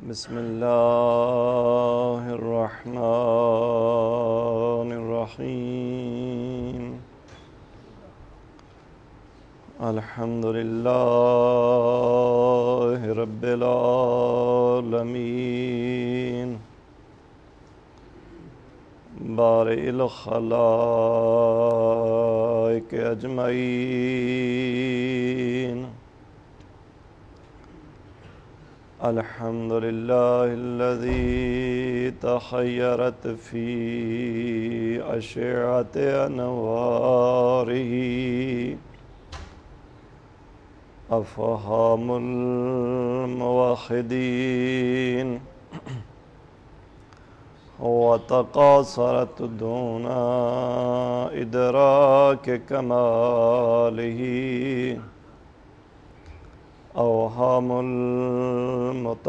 بسم اللہ الرحمن الرحیم الحمد للہ رب العالمین بارئ الخلائق اجمعین الحمد للہ الذی تخیرت فی اشعۃ انوارہ افہام الموحدین وتقاصرت دون ادراک کمالہ اوہام المتوہمین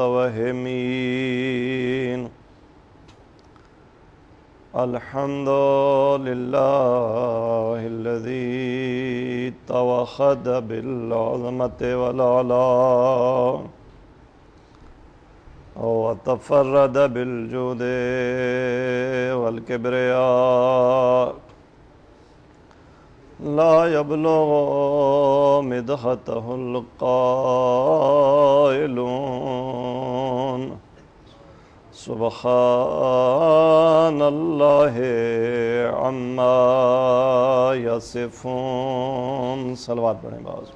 الحمد للہ الذی توحد بالعظمۃ والعلاء وتفرد بالجود والکبریاء لا يبلغ مدحته القائلون سبحان اللہ عما یصفون صلوات پڑھیں باز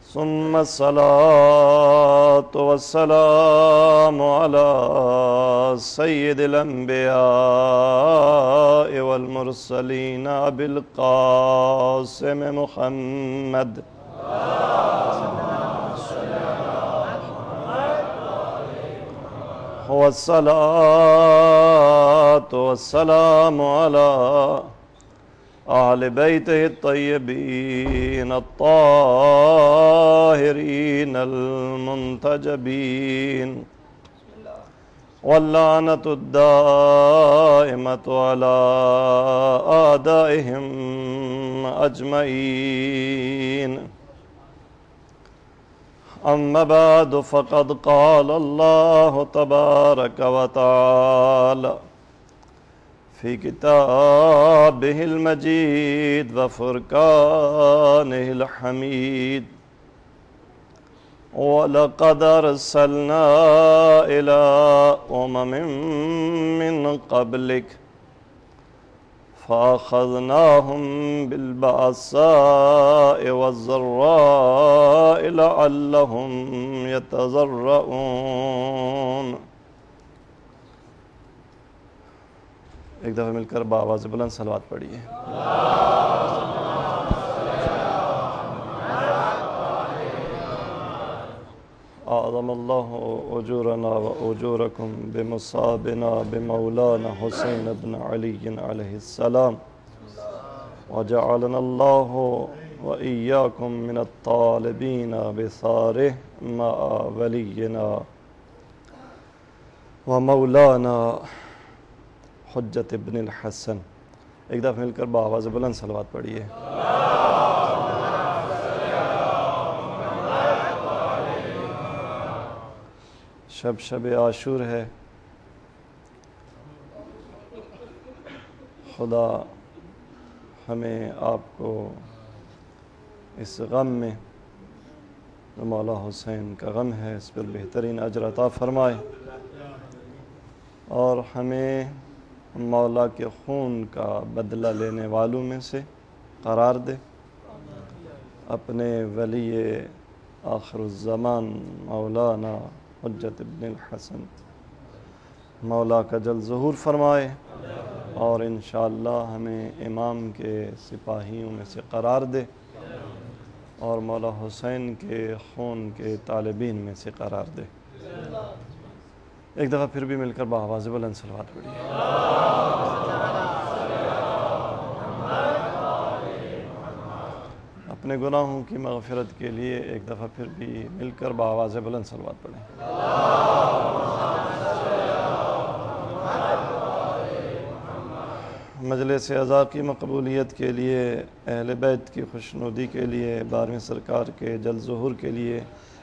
ثم الصلاة والسلام على سيد الأنبياء والمرسلين أبي القاسم محمد والصلاة والسلام على أهل بيته الطيبين الطاهرين المنتجبين واللعنة الدائمة على أعدائهم أجمعين أما بعد فقد قال الله تبارك وتعالى في كتابه المجيد وفرقانه الحميد ولقد أرسلنا إلى من قبلك فأخذناهم بالبأساء والضراء لعلهم يتضرعون ایک دفعہ مل کر بآواز بلند صلوات پڑھیے اعظم اللہ اجورنا و اجورکم بمصابنا بمولانا حسین بن علی علیہ السلام وجعلنا اللہ و ایاکم من الطالبین بثارہ مع ولینا و مولانا حجت ابن الحسن ایک دفعہ مل کر بآواز بلند صلوات پڑھیے شب عاشور ہے خدا ہمیں آپ کو اس غم میں جو مولا حسین کا غم ہے اس پر بہترین اجر عطا فرمائے اور ہمیں مولا کے خون کا بدلہ لینے والوں میں سے قرار دے اپنے ولی آخر الزمان مولانا حجت ابن الحسن مولا کا جل ظہور فرمائے اور انشاءاللہ ہمیں امام کے سپاہیوں میں سے قرار دے اور مولا حسین کے خون کے طالبین میں سے قرار دے ایک دفعہ پھر بھی مل کر بآواز بلند صلوات پڑھیے اپنے گناہوں کی مغفرت کے لیے ایک دفعہ پھر بھی مل کر بآواز بلند صلوات پڑھیں مجلس عزا کی مقبولیت کے لیے، اہل بیت کی خوشنودی کے لیے، 12ویں سرکار کے جلد ظہور کے لیے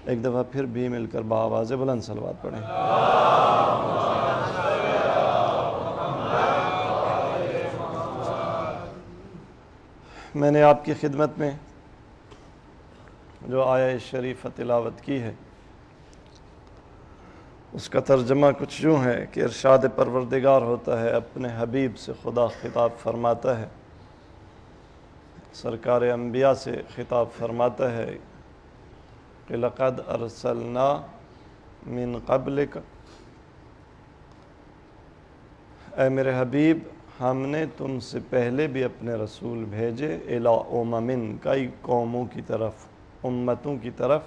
ایک دفعہ پھر بھی مل کر بآواز بلند صلوات پڑھیں۔ میں نے آپ کی خدمت میں جو آیہ شریفہ تلاوت کی ہے اس کا ترجمہ کچھ یوں ہے کہ ارشاد پروردگار ہوتا ہے، اپنے حبیب سے خدا خطاب فرماتا ہے، سرکار انبیاء سے خطاب فرماتا ہے کہ لقد ارسلنا من قبلک، اے میرے حبیب ہم نے تم سے پہلے بھی اپنے رسول بھیجے، الی امم، کئی قوموں کی طرف، امتوں کی طرف،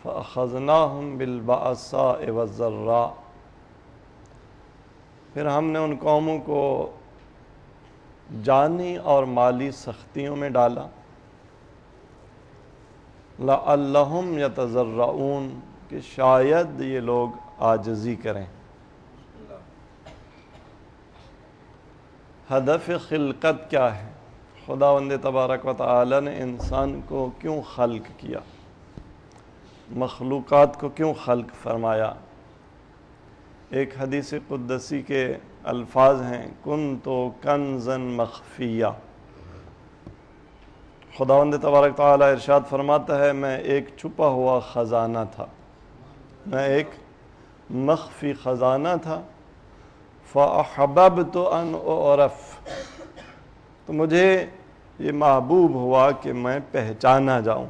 فَأَخَذْنَاهُمْ بِالْبَأْسَاءِ وَالضَّرَّاءِ، پھر ہم نے ان قوموں کو جانی اور مالی سختیوں میں ڈالا، لَعَلَّهُمْ يَتَضَرَّعُونَ، کہ شاید یہ لوگ عاجزی کریں۔ ہدف خلقت کیا ہے؟ خداوند تبارک و تعالی نے انسان کو کیوں خلق کیا، مخلوقات کو کیوں خلق فرمایا؟ ایک حدیث قدسی کے الفاظ ہیں، کنتو کنزا مخفیہ، خداوند تبارک تعالی ارشاد فرماتا ہے میں ایک چھپا ہوا خزانہ تھا، میں ایک مخفی خزانہ تھا، فَأَحْبَبْتُ أَنْ أُعْرَفْ، تو مجھے یہ محبوب ہوا کہ میں پہچانا جاؤں،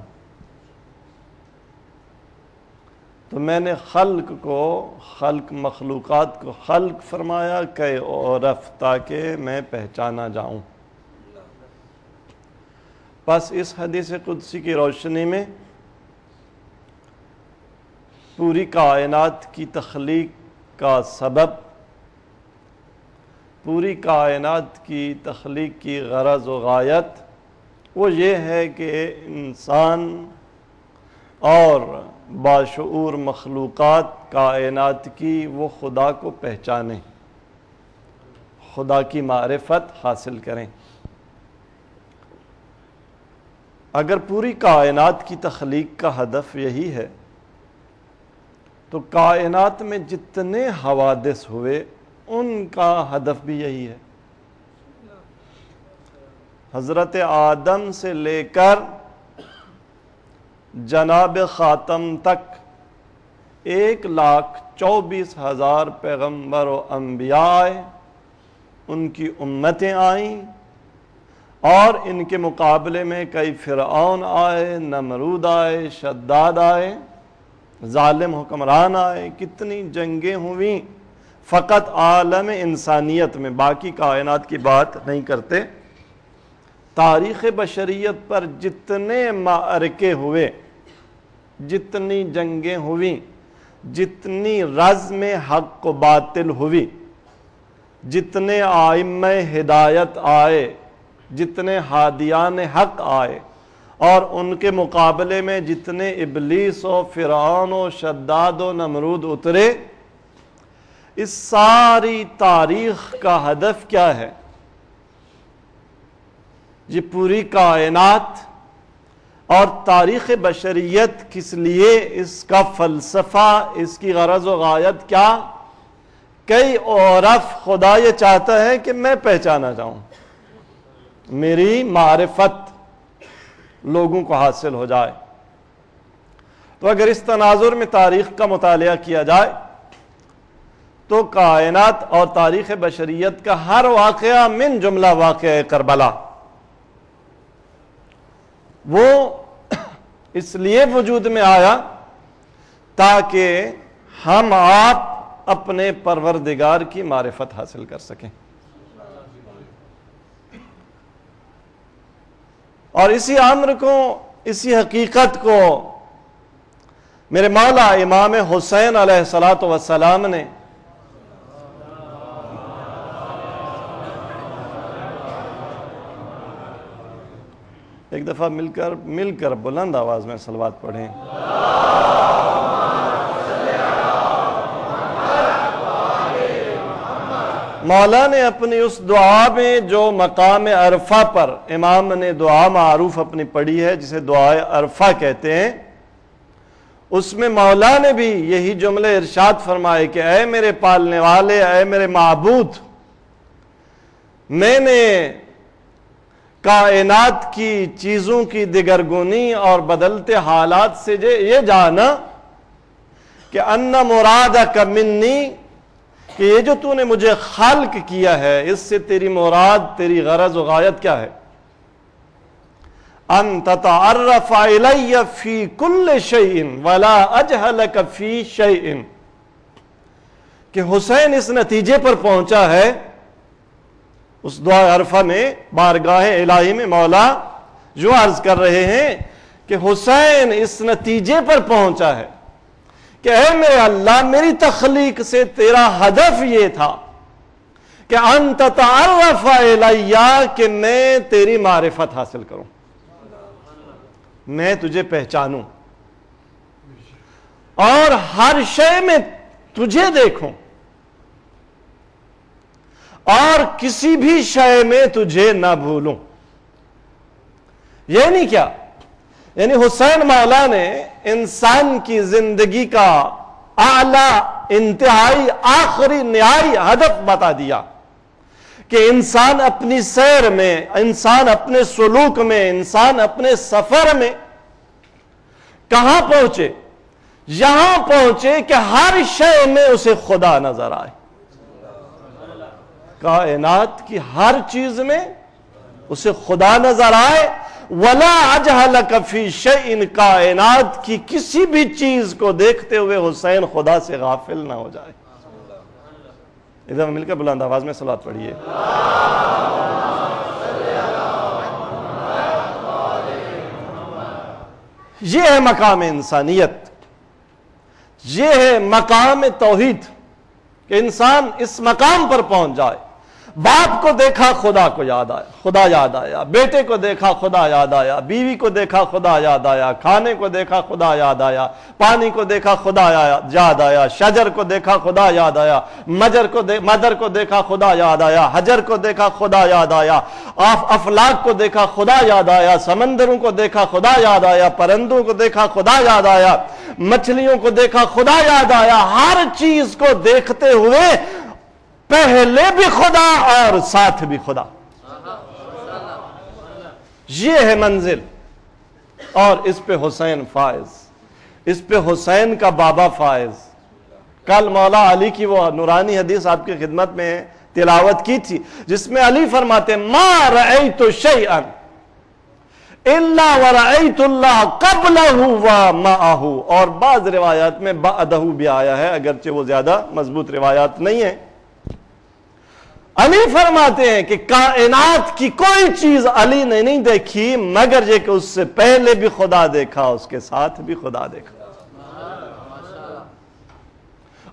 تو میں نے خلق مخلوقات کو خلق فرمایا کہ اعرف، تاکہ میں پہچانا جاؤں۔ بس اس حدیث قدسی کی روشنی میں پوری کائنات کی تخلیق کا سبب، پوری کائنات کی تخلیق کی غرض و غایت وہ یہ ہے کہ انسان اور باشعور مخلوقات کائنات کی وہ خدا کو پہچانیں، خدا کی معرفت حاصل کریں۔ اگر پوری کائنات کی تخلیق کا ہدف یہی ہے تو کائنات میں جتنے حوادث ہوئے ان کا ہدف بھی یہی ہے۔ حضرت آدم سے لے کر جناب خاتم تک 1,24,000 پیغمبر و انبیاء آئے، ان کی امتیں آئیں، اور ان کے مقابلے میں کئی فرعون آئے، نمرود آئے، شداد آئے، ظالم حکمران آئے، کتنی جنگیں ہوئیں فقط عالم انسانیت میں، باقی کائنات کی بات نہیں کرتے۔ تاریخ بشریت پر جتنے معرکے ہوئے، جتنی جنگیں ہوئیں، جتنی رزم حق و باطل ہوئی، جتنے آئمہ ہدایت آئے، جتنے ہادیان حق آئے، اور ان کے مقابلے میں جتنے ابلیس و فرعون و شداد و نمرود اترے، اس ساری تاریخ کا ہدف کیا ہے؟ یہ پوری کائنات اور تاریخ بشریت کس لیے، اس کا فلسفہ، اس کی غرض و غایت کیا؟ کئی اعرف، خدا یہ چاہتا ہے کہ میں پہچانا جاؤں، میری معرفت لوگوں کو حاصل ہو جائے۔ تو اگر اس تناظر میں تاریخ کا مطالعہ کیا جائے تو کائنات اور تاریخ بشریت کا ہر واقعہ من جملہ واقعہ کربلا وہ اس لیے وجود میں آیا تاکہ ہم آپ اپنے پروردگار کی معرفت حاصل کر سکیں، اور اسی امر کو، اسی حقیقت کو میرے مولا امام حسین علیہ السلام نے ایک دفعہ مل کر بلند آواز میں صلوات پڑھیں۔ مولا نے اپنی اس دعا میں جو مقام عرفہ پر امام نے دعا معروف اپنی پڑھی ہے جسے دعائے عرفہ کہتے ہیں، اس میں مولا نے بھی یہی جملے ارشاد فرمائے کہ اے میرے پالنے والے، اے میرے معبود، میں نے کائنات کی چیزوں کی دگرگونی اور بدلتے حالات سے یہ جانا کہ ان مرادک منی، کہ یہ جو تو نے مجھے خلق کیا ہے اس سے تیری مراد، تیری غرض و غایت کیا ہے؟ ان تتعرف الی فی کل شیء ولا اجہلک فی شیء، کہ حسین اس نتیجے پر پہنچا ہے اس دعا عرفہ میں، بارگاہ الہی میں مولا جو عرض کر رہے ہیں کہ حسین اس نتیجے پر پہنچا ہے کہ اے میرے اللہ، میری تخلیق سے تیرا ہدف یہ تھا کہ ان تتعرف الی، کہ میں تیری معرفت حاصل کروں، میں تجھے پہچانوں اور ہر شے میں تجھے دیکھوں اور کسی بھی شے میں تجھے نہ بھولوں۔ یہ نہیں کیا، یعنی حسین مولا نے انسان کی زندگی کا اعلیٰ، انتہائی، آخری، نہائی ہدف بتا دیا کہ انسان اپنی سیر میں، انسان اپنے سلوک میں، انسان اپنے سفر میں کہاں پہنچے؟ یہاں پہنچے کہ ہر شے میں اسے خدا نظر آئے، کائنات کی ہر چیز میں اسے خدا نظر آئے۔ وَلَا أَجْهَلَكَ فِي شَيْءٍ، کائنات کی کسی بھی چیز کو دیکھتے ہوئے حسین خدا سے غافل نہ ہو جائے۔ ادھر مل کر بلند آواز میں صلوات پڑھیے۔ یہ ہے مقام انسانیت، یہ ہے مقام توحید، کہ انسان اس مقام پر پہنچ جائے۔ باپ کو دیکھا خدا کو یاد آیا، خدا یاد آیا، بیٹے کو دیکھا خدا یاد آیا، بیوی کو دیکھا خدا یاد آیا، کھانے کو دیکھا خدا یاد آیا، پانی کو دیکھا خدا یاد آیا، شجر کو دیکھا خدا یاد آیا، مدر کو دیکھا خدا یاد آیا، حجر کو دیکھا خدا یاد آیا، افلاک کو دیکھا خدا یاد آیا، سمندروں کو دیکھا خدا یاد آیا، پرندوں کو دیکھا خدا یاد آیا، مچھلیوں کو دیکھا خدا یاد آیا۔ ہر چیز کو دیکھتے ہوئے پہلے بھی خدا اور ساتھ بھی خدا، یہ ہے منزل، اور اس پہ حسین فائز، اس پہ حسین کا بابا فائز۔ کل مولا علی کی وہ نورانی حدیث آپ کی خدمت میں تلاوت کی تھی جس میں علی فرماتے ما رأیت شیئا الا ورأیت اللہ قبلہ ومعہ، اور بعض روایات میں بعدہ بھی آیا ہے، اگرچہ وہ زیادہ مضبوط روایات نہیں ہیں۔ علی فرماتے ہیں کہ کائنات کی کوئی چیز علی نے نہیں دیکھی مگر یہ کہ اس سے پہلے بھی خدا دیکھا، اس کے ساتھ بھی خدا دیکھا۔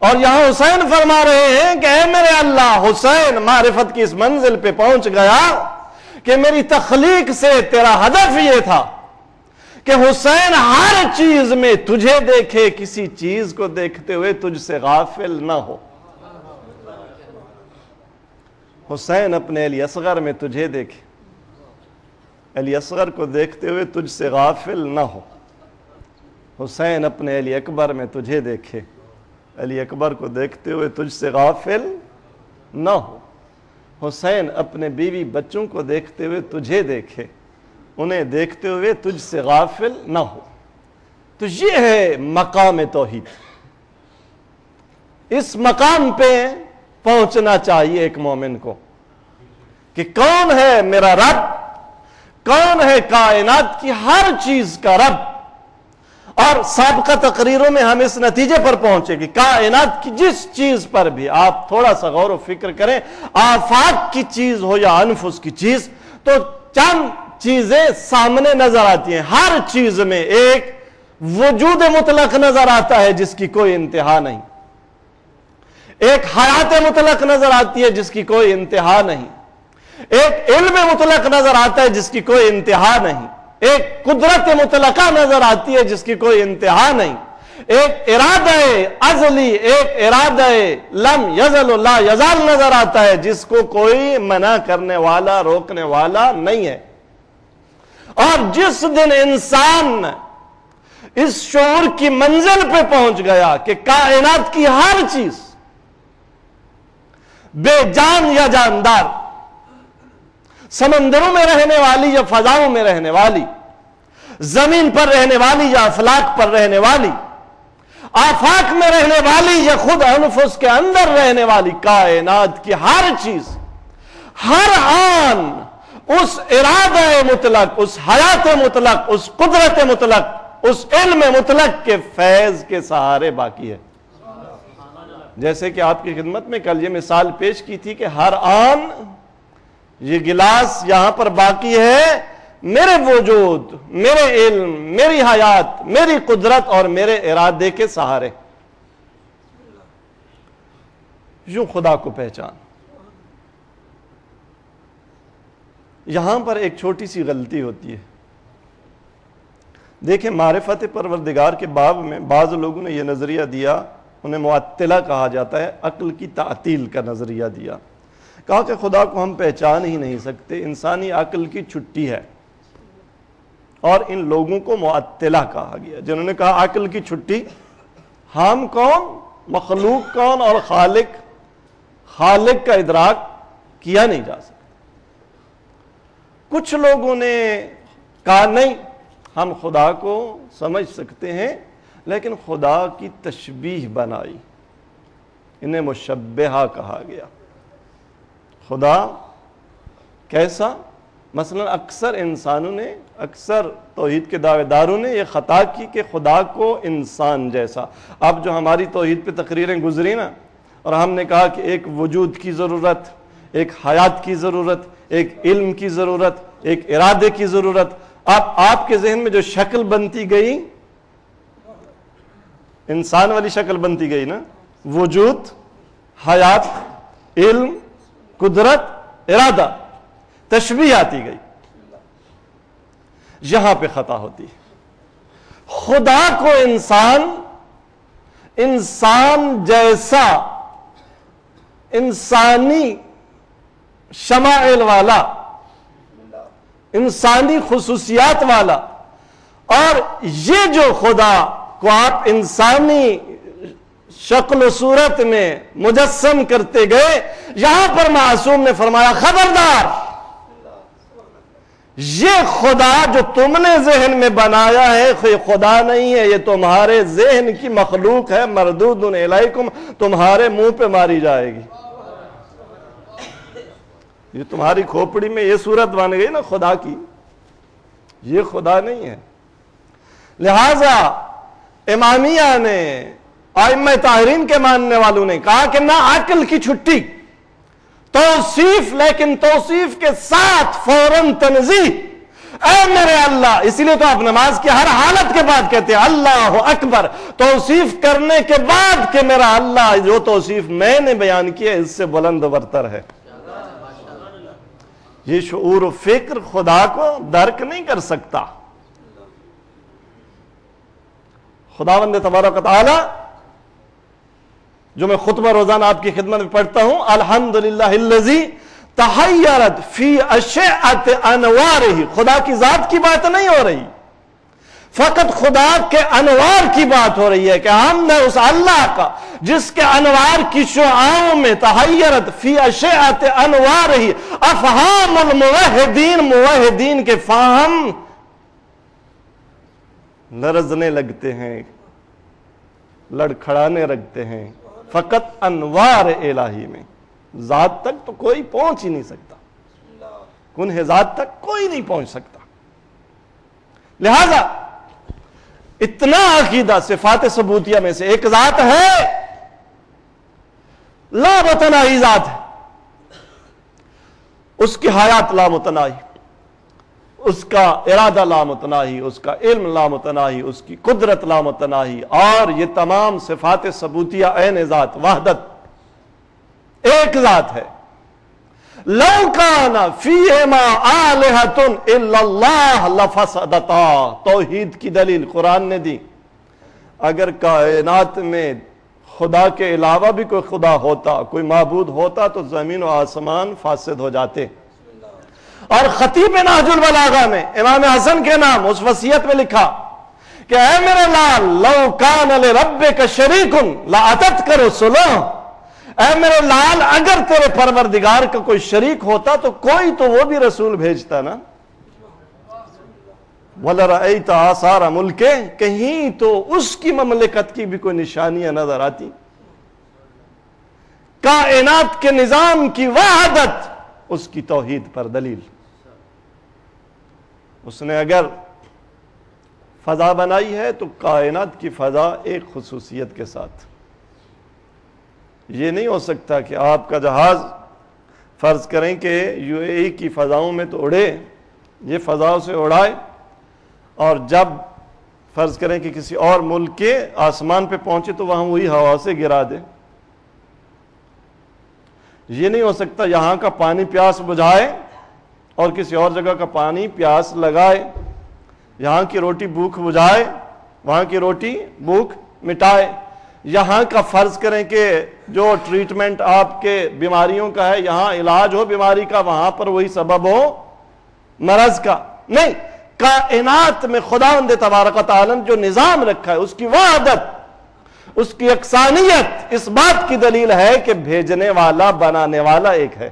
اور یہاں حسین فرما رہے ہیں کہ اے میرے اللہ، حسین معرفت کی اس منزل پہ پہنچ گیا کہ میری تخلیق سے تیرا ہدف یہ تھا کہ حسین ہر چیز میں تجھے دیکھے، کسی چیز کو دیکھتے ہوئے تجھ سے غافل نہ ہو۔ حسین اپنے علی اصغر میں تجھے دیکھے، علی اصغر کو دیکھتے ہوئے تجھ سے غافل نہ ہو۔ حسین اپنے علی اکبر میں تجھے دیکھے، علی اکبر کو دیکھتے ہوئے تجھ سے غافل نہ ہو۔ حسین اپنے بیوی بچوں کو دیکھتے ہوئے تجھے دیکھے، انہیں دیکھتے ہوئے تجھ سے غافل نہ ہو۔ تو یہ ہے مقام توحید، اس مقام پہ پہنچنا چاہیے ایک مومن کو کہ کون ہے میرا رب، کون ہے کائنات کی ہر چیز کا رب۔ اور سابقہ تقریروں میں ہم اس نتیجے پر پہنچے کہ کائنات کی جس چیز پر بھی آپ تھوڑا سا غور و فکر کریں، آفاق کی چیز ہو یا انفس کی چیز، تو چند چیزیں سامنے نظر آتی ہیں۔ ہر چیز میں ایک وجود مطلق نظر آتا ہے جس کی کوئی انتہا نہیں، ایک حیات مطلق نظر آتی ہے جس کی کوئی انتہا نہیں، ایک علم مطلق نظر آتا ہے جس کی کوئی انتہا نہیں، ایک قدرت مطلقہ نظر آتی ہے جس کی کوئی انتہا نہیں، ایک ارادہ ازلی، ایک ارادہ لم یزل لا یزال نظر آتا ہے، جس کو کوئی منع کرنے والا، روکنے والا نہیں ہے۔ اور جس دن انسان اس شعور کی منزل پہ پہنچ گیا کہ کائنات کی ہر چیز، بے جان یا جاندار، سمندروں میں رہنے والی یا فضاؤں میں رہنے والی، زمین پر رہنے والی یا افلاک پر رہنے والی، آفاق میں رہنے والی یا خود انفس کے اندر رہنے والی، کائنات کی ہر چیز ہر آن اس ارادہ مطلق، اس حیات مطلق، اس قدرت مطلق، اس علم مطلق کے فیض کے سہارے باقی ہے۔ جیسے کہ آپ کی خدمت میں کل یہ مثال پیش کی تھی کہ ہر آن یہ گلاس یہاں پر باقی ہے میرے وجود، میرے علم، میری حیات، میری قدرت اور میرے ارادے کے سہارے۔ یوں خدا کو پہچان۔ یہاں پر ایک چھوٹی سی غلطی ہوتی ہے۔ دیکھیں، معرفت پروردگار کے باب میں بعض لوگوں نے یہ نظریہ دیا، انہیں معطلہ کہا جاتا ہے، عقل کی تعطیل کا نظریہ دیا، کہا کہ خدا کو ہم پہچان ہی نہیں سکتے، انسانی عقل کی چھٹی ہے۔ اور ان لوگوں کو معطلہ کہا گیا، جنہوں نے کہا عقل کی چھٹی، ہم کون، مخلوق کون اور خالق کا ادراک کیا نہیں جا سکتا۔ کچھ لوگوں نے کہا نہیں، ہم خدا کو سمجھ سکتے ہیں، لیکن خدا کی تشبیہ بنائی، انہیں مشبہہ کہا گیا۔ خدا کیسا؟ مثلا اکثر انسانوں نے، اکثر توحید کے دعوے داروں نے یہ خطا کی کہ خدا کو انسان جیسا۔ اب جو ہماری توحید پہ تقریریں گزری نا، اور ہم نے کہا کہ ایک وجود کی ضرورت، ایک حیات کی ضرورت، ایک علم کی ضرورت، ایک ارادے کی ضرورت، اب آپ کے ذہن میں جو شکل بنتی گئی، انسان والی شکل بنتی گئی نا، وجود، حیات، علم، قدرت، ارادہ، تشبیہ آتی گئی۔ یہاں پہ خطا ہوتی ہے۔ خدا کو انسان جیسا، انسانی شمائل والا، انسانی خصوصیات والا، اور یہ جو خدا کو آپ انسانی شکل و صورت میں مجسم کرتے گئے، یہاں پر معصوم نے فرمایا خبردار، یہ خدا جو تم نے ذہن میں بنایا ہے یہ خدا نہیں ہے، یہ تمہارے ذہن کی مخلوق ہے، مردود الیکم، تمہارے منہ پہ ماری جائے گی۔ یہ تمہاری کھوپڑی میں یہ صورت بن گئی نا خدا کی، یہ خدا نہیں ہے۔ لہذا امامیہ نے، ائمہ طاہرین کے ماننے والوں نے کہا کہ نہ عقل کی چھٹی، توصیف، لیکن توصیف کے ساتھ فوراً تنزیہ، اے میرے اللہ۔ اسی لیے تو آپ نماز کی ہر حالت کے بعد کہتے ہیں اللہ اکبر، توصیف کرنے کے بعد کہ میرا اللہ جو توصیف میں نے بیان کی ہے اس سے بلند و برتر ہے۔ یہ شعور و فکر خدا کو درک نہیں کر سکتا۔ خداوند تبارک و تعالی، جو میں خطبہ روزانہ آپ کی خدمت میں پڑھتا ہوں، الحمدللہ الذی تحیرت فی اشعۃ انوارہ، خدا کی ذات کی بات نہیں ہو رہی، فقط خدا کے انوار کی بات ہو رہی ہے کہ ہم نے اس اللہ کا جس کے انوار کی شعاؤں میں تحیرت فی اشعۃ انوارہ، افہام الموحدین، موحدین کے فہم لرزنے لگتے ہیں، لڑکھڑانے لگتے ہیں، فقط انوار الہی میں۔ ذات تک تو کوئی پہنچ ہی نہیں سکتا، کنہ ذات تک کوئی نہیں پہنچ سکتا۔ لہذا اتنا عقیدہ صفات ثبوتیہ میں سے ایک ذات ہے، لامتناہی ذات ہے، اس کی حیات لامتناہی، اس کا ارادہ لامتناہی، اس کا علم لامتناہی، اس کی قدرت لامتناہی، اور یہ تمام صفات ثبوتیہ عین ذات، وحدت، ایک ذات ہے۔ لو کان فیہما آلہۃ الا اللہ لفسدتا، توحید کی دلیل قرآن نے دی۔ اگر کائنات میں خدا کے علاوہ بھی کوئی خدا ہوتا، کوئی معبود ہوتا، تو زمین و آسمان فاسد ہو جاتے۔ اور خطیب نہج البلاغہ میں امام حسن کے نام اس وصیت میں لکھا کہ اے میرے لال لو کان لربک شریک لاتتک رسلہ، اے میرے لال اگر تیرے پروردگار کا کوئی شریک ہوتا تو کوئی تو وہ بھی رسول بھیجتا نا۔ وَلَرَأَيْتَ آثَارَ مُلْكِ، کہیں تو اس کی مملکت کی بھی کوئی نشانیاں نظر آتی۔ کائنات کے نظام کی وحدت اس کی توحید پر دلیل۔ اس نے اگر فضا بنائی ہے تو کائنات کی فضا ایک خصوصیت کے ساتھ۔ یہ نہیں ہو سکتا کہ آپ کا جہاز فرض کریں کہ یو اے ای کی فضاؤں میں تو اڑے، یہ فضاؤں سے اڑائے، اور جب فرض کریں کہ کسی اور ملک کے آسمان پہ پہنچے تو وہاں وہی ہوا سے گرا دے۔ یہ نہیں ہو سکتا یہاں کا پانی پیاس بجھائے اور کسی اور جگہ کا پانی پیاس لگائے، یہاں کی روٹی بھوک بجھائے وہاں کی روٹی بھوک مٹائے، یہاں کا فرض کریں کہ جو ٹریٹمنٹ آپ کے بیماریوں کا ہے، یہاں علاج ہو بیماری کا، وہاں پر وہی سبب ہو مرض کا۔ نہیں، کائنات میں خداوند تبارک و تعالی نے جو نظام رکھا ہے، اس کی وحدت، اس کی یکسانیت، اس بات کی دلیل ہے کہ بھیجنے والا بنانے والا ایک ہے۔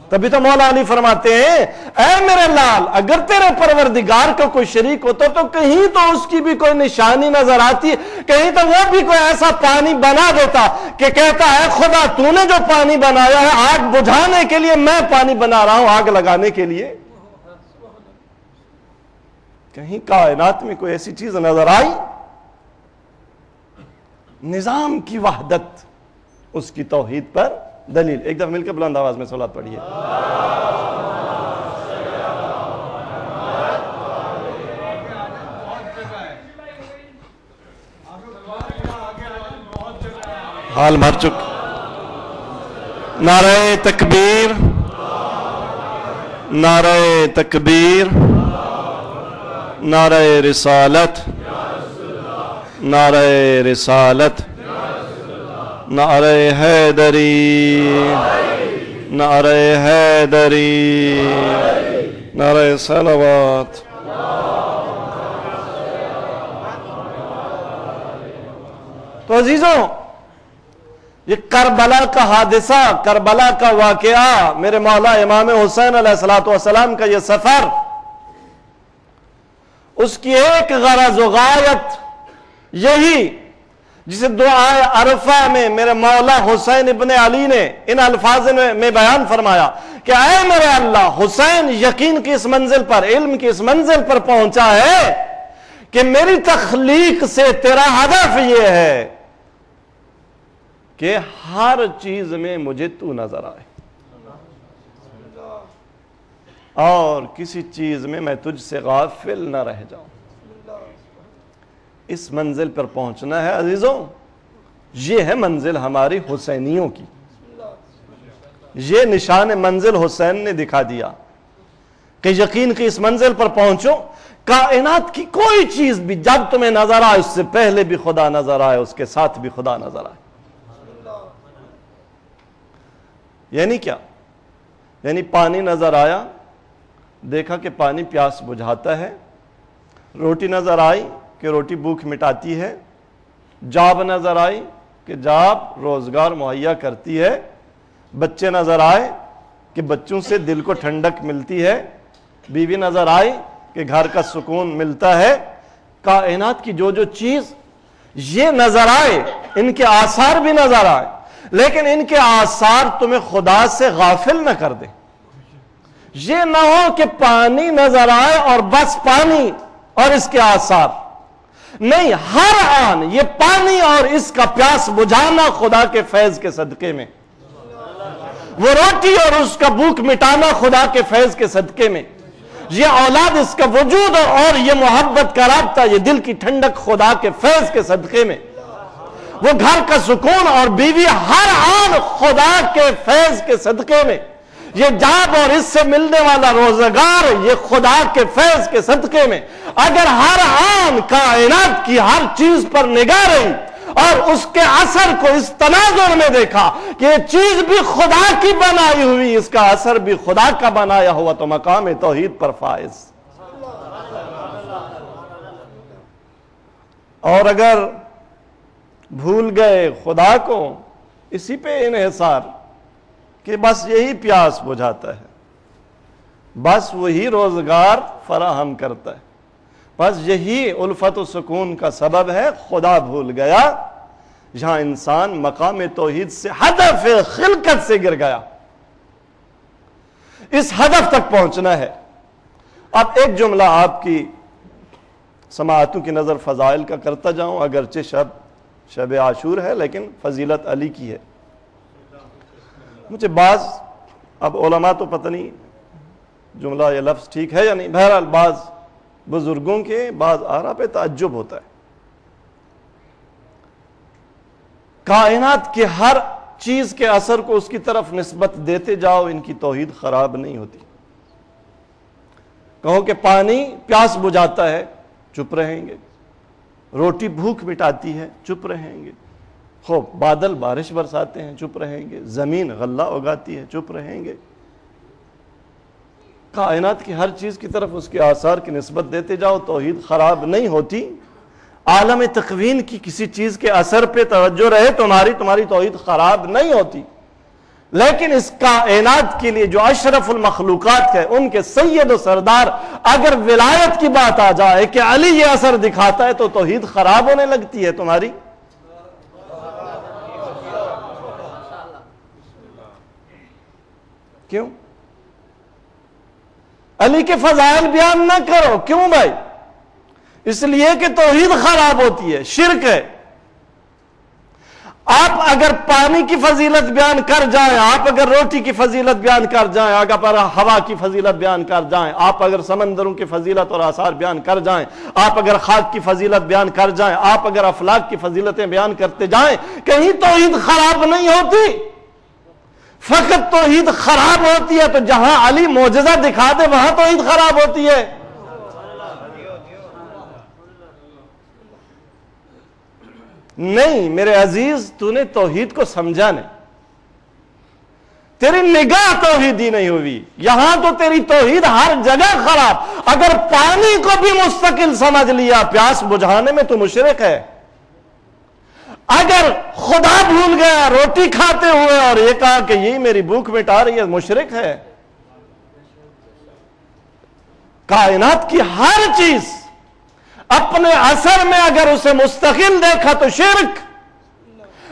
تبھی تو مولا علی فرماتے ہیں اے میرے لال اگر تیرے پروردگار کا کوئی شریک ہوتا تو کہیں تو اس کی بھی کوئی نشانی نظر آتی، کہیں تو وہ بھی کوئی ایسا پانی بنا دیتا کہ کہتا ہے خدا تو نے جو پانی بنایا ہے آگ بجھانے کے لیے میں پانی بنا رہا ہوں آگ لگانے کے لیے۔ کہیں کائنات میں کوئی ایسی چیز نظر آئی؟ نظام کی وحدت اس کی توحید پر دلیل۔ ایک دفعہ مل کے بلند آواز میں صلوات پڑھیے۔ حال بھر چک۔ نعرہ تکبیر، نعرہ تکبیر، نعرہ رسالت، نعرہ رسالت، نعرہ حیدری، نعرہ حیدری، نعرہ صلوات۔ تو عزیزوں، یہ کربلا کا حادثہ، کربلا کا واقعہ، میرے مولا امام حسین علیہ السلام کا یہ سفر، اس کی ایک غرض و غایت یہی جسے دعائے عرفہ میں میرے مولا حسین ابن علی نے ان الفاظ میں بیان فرمایا کہ اے میرے اللہ، حسین یقین کی اس منزل پر، علم کی اس منزل پر پہنچا ہے کہ میری تخلیق سے تیرا ہدف یہ ہے کہ ہر چیز میں مجھے تو نظر آئے اور کسی چیز میں تجھ سے غافل نہ رہ جاؤں۔ اس منزل پر پہنچنا ہے عزیزوں، یہ ہے منزل ہماری حسینیوں کی، یہ نشان منزل حسین نے دکھا دیا کہ یقین کی اس منزل پر پہنچو، کائنات کی کوئی چیز بھی جب تمہیں نظر آئے اس سے پہلے بھی خدا نظر آئے، اس کے ساتھ بھی خدا نظر آئے۔ یعنی کیا؟ یعنی پانی نظر آیا، دیکھا کہ پانی پیاس بجھاتا ہے، روٹی نظر آئی کہ روٹی بھوک مٹاتی ہے، جاب نظر آئی کہ جاب روزگار مہیا کرتی ہے، بچے نظر آئے کہ بچوں سے دل کو ٹھنڈک ملتی ہے، بیوی نظر آئی کہ گھر کا سکون ملتا ہے۔ کائنات کی جو جو چیز یہ نظر آئے، ان کے آثار بھی نظر آئے، لیکن ان کے آثار تمہیں خدا سے غافل نہ کر دے۔ یہ نہ ہو کہ پانی نظر آئے اور بس پانی اور اس کے آثار نہیں، ہر آن یہ پانی اور اس کا پیاس بجھانا خدا کے فیض کے صدقے میں، وہ روٹی اور اس کا بھوک مٹانا خدا کے فیض کے صدقے میں، یہ اولاد، اس کا وجود اور یہ محبت کا رابطہ، یہ دل کی ٹھنڈک خدا کے فیض کے صدقے میں، وہ گھر کا سکون اور بیوی ہر آن خدا کے فیض کے صدقے میں، یہ جاب اور اس سے ملنے والا روزگار یہ خدا کے فیض کے صدقے میں اگر ہر آن کائنات کی ہر چیز پر نگاہ رہی اور اس کے اثر کو اس تناظر میں دیکھا کہ یہ چیز بھی خدا کی بنائی ہوئی، اس کا اثر بھی خدا کا بنایا ہوا، تو مقام توحید پر فائز۔ اور اگر بھول گئے خدا کو، اسی پہ انحصار کہ بس یہی پیاس بجھاتا ہے، بس وہی روزگار فراہم کرتا ہے، بس یہی الفت و سکون کا سبب ہے، خدا بھول گیا، جہاں انسان مقام توحید سے ہدف خلقت سے گر گیا۔ اس ہدف تک پہنچنا ہے۔ اب ایک جملہ آپ کی سماعتوں کی نظر فضائل کا کرتا جاؤں، اگرچہ شب عاشور ہے لیکن فضیلت علی کی ہے۔ مجھے بعض، اب علماء تو پتہ نہیں جملہ یہ لفظ ٹھیک ہے یا نہیں، بہرحال بعض بزرگوں کے بعض آراء پہ تعجب ہوتا ہے۔ کائنات کے ہر چیز کے اثر کو اس کی طرف نسبت دیتے جاؤ، ان کی توحید خراب نہیں ہوتی۔ کہو کہ پانی پیاس بجھاتا ہے، چپ رہیں گے۔ روٹی بھوک مٹاتی ہے، چپ رہیں گے۔ خوب بادل بارش برساتے ہیں، چپ رہیں گے۔ زمین غلہ اگاتی ہے، چپ رہیں گے۔ کائنات کی ہر چیز کی طرف اس کے آثار کی نسبت دیتے جاؤ، توحید خراب نہیں ہوتی۔ عالم تکوین کی کسی چیز کے اثر پہ توجہ رہے، تمہاری توحید خراب نہیں ہوتی۔ لیکن اس کائنات کے لیے جو اشرف المخلوقات ہے، ان کے سید و سردار، اگر ولایت کی بات آ جائے کہ علی یہ اثر دکھاتا ہے، تو توحید خراب ہونے لگتی ہے تمہاری۔ کیوں؟ علی کے فضائل بیان نہ کرو، کیوں بھائی؟ اس لیے کہ توحید خراب ہوتی ہے، شرک ہے۔ آپ اگر پانی کی فضیلت بیان کر جائیں، آپ اگر روٹی کی فضیلت بیان کر جائیں، اگر ہوا کی فضیلت بیان کر جائیں، آپ اگر سمندروں کی فضیلت اور آثار بیان کر جائیں، آپ اگر خاک کی فضیلت بیان کر جائیں، آپ اگر افلاک کی فضیلتیں بیان کرتے جائیں، کہیں توحید خراب نہیں ہوتی۔ فقط توحید خراب ہوتی ہے تو جہاں علی معجزہ دکھا دے وہاں توحید خراب ہوتی ہے۔ نہیں میرے عزیز، تو نے توحید کو سمجھا نہیں، تیری نگاہ توحیدی نہیں ہوئی۔ یہاں تو تیری توحید ہر جگہ خراب۔ اگر پانی کو بھی مستقل سمجھ لیا پیاس بجھانے میں تو مشرک ہے۔ اگر خدا بھول گیا روٹی کھاتے ہوئے اور یہ کہا کہ یہی میری بھوک مٹا رہی ہے، مشرک ہے۔ کائنات کی ہر چیز اپنے اثر میں اگر اسے مستقل دیکھا تو شرک۔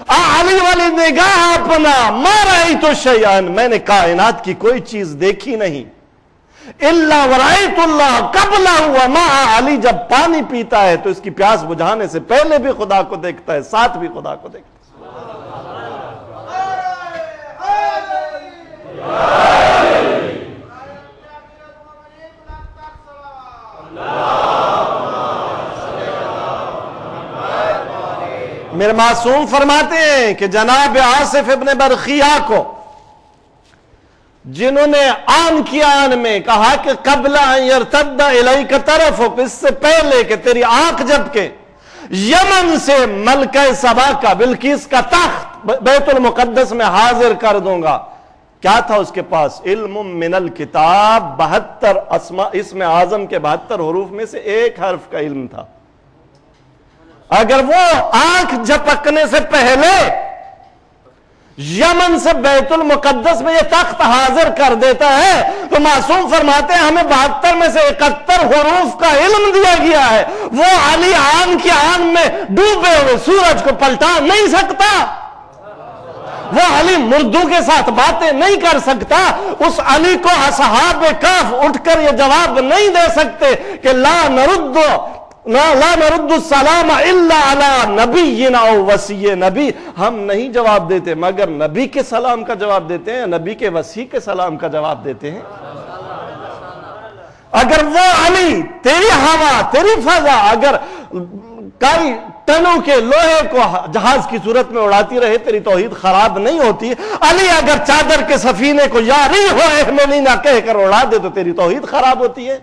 علی والی نگاہ اپنا، ما رأیت شیئا، میں نے کائنات کی کوئی چیز دیکھی نہیں، الا ورأیت اللہ قبلہ ومع علی۔ جب پانی پیتا ہے تو اس کی پیاس بجھانے سے پہلے بھی خدا کو دیکھتا ہے، ساتھ بھی خدا کو دیکھتا ہے۔ میرے معصوم فرماتے ہیں کہ جناب آصف ابن برخیہ کو جنہوں نے آن کی آن میں کہا کہ قبل ان یرتد الیک طرفک، اس سے پہلے کہ تیری آنکھ جب کہ یمن سے ملکہ سبا کا، بلقیس کا تخت بیت المقدس میں حاضر کر دوں گا، کیا تھا اس کے پاس؟ علم من الکتاب، 72 اسم اعظم کے 72 حروف میں سے ایک حرف کا علم تھا۔ اگر وہ آنکھ جھپکنے سے پہلے یمن سے بیت المقدس میں یہ تخت حاضر کر دیتا ہے تو معصوم فرماتے ہیں ہمیں 72 میں سے 71 حروف کا علم دیا گیا ہے۔ وہ علی آن کی آن میں ڈوبے ہوئے سورج کو پلٹا نہیں سکتا، وہ علی مردوں کے ساتھ باتیں نہیں کر سکتا، اس علی کو اصحاب کہف اٹھ کر یہ جواب نہیں دے سکتے کہ لا نرد السلام الا علی نبینا او وصی نبی، ہم نہیں جواب دیتے مگر نبی کے سلام کا جواب دیتے ہیں، نبی کے وصی کے سلام کا جواب دیتے ہیں۔ اگر وہ علی، تیری ہوا، تیری فضا اگر ٹنوں کے لوہے کو جہاز کی صورت میں اڑاتی رہے، تیری توحید خراب نہیں ہوتی۔ علی اگر چادر کے سفینے کو یا ریح احملنا کہہ کر اڑا دے تو تیری توحید خراب ہوتی ہے۔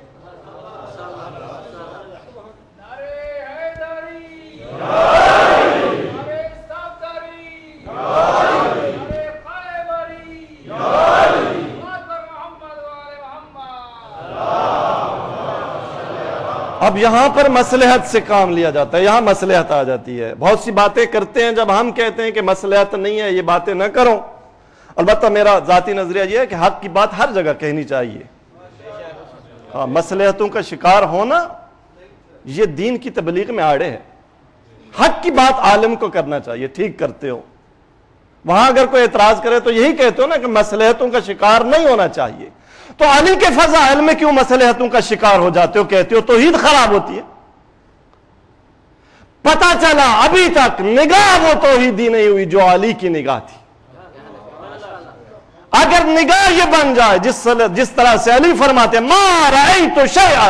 اب یہاں پر مصلحت سے کام لیا جاتا ہے، یہاں مصلحت آ جاتی ہے۔ بہت سی باتیں کرتے ہیں جب ہم کہتے ہیں کہ مصلحت نہیں ہے، یہ باتیں نہ کرو۔ البتہ میرا ذاتی نظریہ یہ ہے کہ حق کی بات ہر جگہ کہنی چاہیے۔ ہاں، مصلحتوں کا شکار ہونا یہ دین کی تبلیغ میں آڑے ہے۔ حق کی بات عالم کو کرنا چاہیے، ٹھیک کرتے ہو، وہاں اگر کوئی اعتراض کرے تو یہی کہتے ہو نا کہ مصلحتوں کا شکار نہیں ہونا چاہیے۔ تو علی کے فضائل میں کیوں مصلحتوں کا شکار ہو جاتے ہو، کہتے ہو توحید خراب ہوتی ہے؟ پتہ چلا ابھی تک نگاہ وہ توحیدی نہیں ہوئی جو علی کی نگاہ تھی۔ اگر نگاہ یہ بن جائے جس طرح سے علی فرماتے ما رأیت شیئا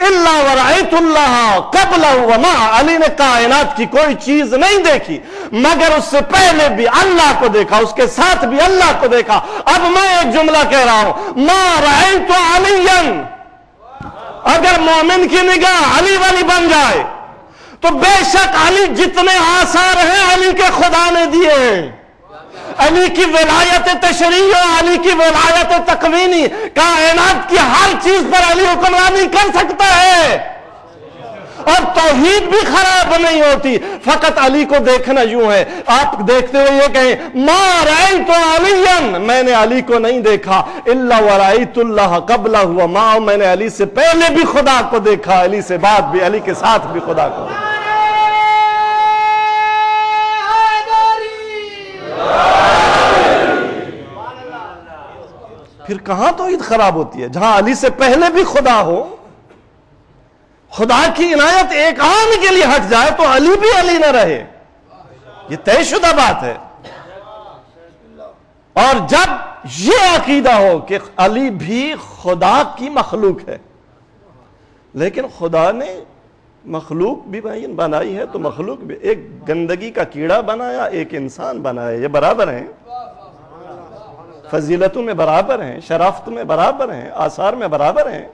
الا ورأیت اللہ قبلہ وما، علی نے کائنات کی کوئی چیز نہیں دیکھی مگر اس سے پہلے بھی اللہ کو دیکھا، اس کے ساتھ بھی اللہ کو دیکھا۔ اب میں ایک جملہ کہہ رہا ہوں، ما رأیت علیا، اگر مومن کی نگاہ علی والی بن جائے تو بے شک علی جتنے آثار ہیں علی کے خدا نے دیے ہیں۔ علی کی ولایت تشریع، علی کی ولایت تکوینی، کائنات کی ہر چیز پر علی حکمرانی کر سکتا ہے، اور توحید بھی خراب نہیں ہوتی۔ فقط علی کو دیکھنا یوں ہے، آپ دیکھتے ہوئے یہ کہیں ما رأیت علیا، میں نے علی کو نہیں دیکھا، الا ورأیت اللہ قبلہ وما، میں نے علی سے پہلے بھی خدا کو دیکھا، علی سے بعد بھی، علی کے ساتھ بھی خدا کو دیکھا۔ پھر کہاں توحید خراب ہوتی ہے؟ جہاں علی سے پہلے بھی خدا ہو، خدا کی عنایت ایک آن کے لیے ہٹ جائے تو علی بھی علی نہ رہے، یہ طے شدہ بات ہے۔ اور جب یہ عقیدہ ہو کہ علی بھی خدا کی مخلوق ہے، لیکن خدا نے مخلوق بھی بنائی ہے تو مخلوق بھی، ایک گندگی کا کیڑا بنایا، ایک انسان بنایا، یہ برابر ہیں، فضیلتوں میں برابر ہیں، شرافت میں برابر ہیں، آثار میں برابر ہیں۔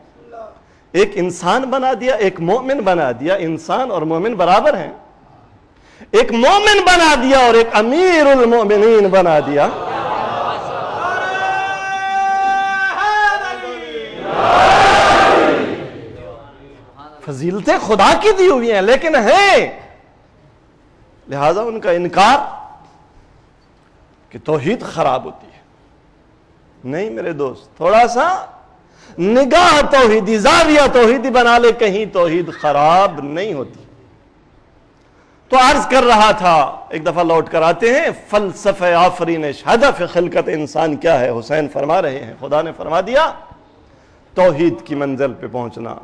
ایک انسان بنا دیا، ایک مومن بنا دیا، انسان اور مومن برابر ہیں۔ ایک مومن بنا دیا اور ایک امیر المومنین بنا دیا۔ فضیلتیں خدا کی دی ہوئی ہیں لیکن ہیں، لہذا ان کا انکار کہ توحید خراب ہوتی ہے نہیں میرے دوست، تھوڑا سا نگاہ توحیدی، زاویہ توحیدی بنا لے، کہیں توحید خراب نہیں ہوتی۔ تو عرض کر رہا تھا، ایک دفعہ لوٹ کر آتے ہیں، فلسفہ آفرینش، ہدف خلقت انسان کیا ہے؟ حسین فرما رہے ہیں خدا نے فرما دیا توحید کی منزل پہ پہنچنا۔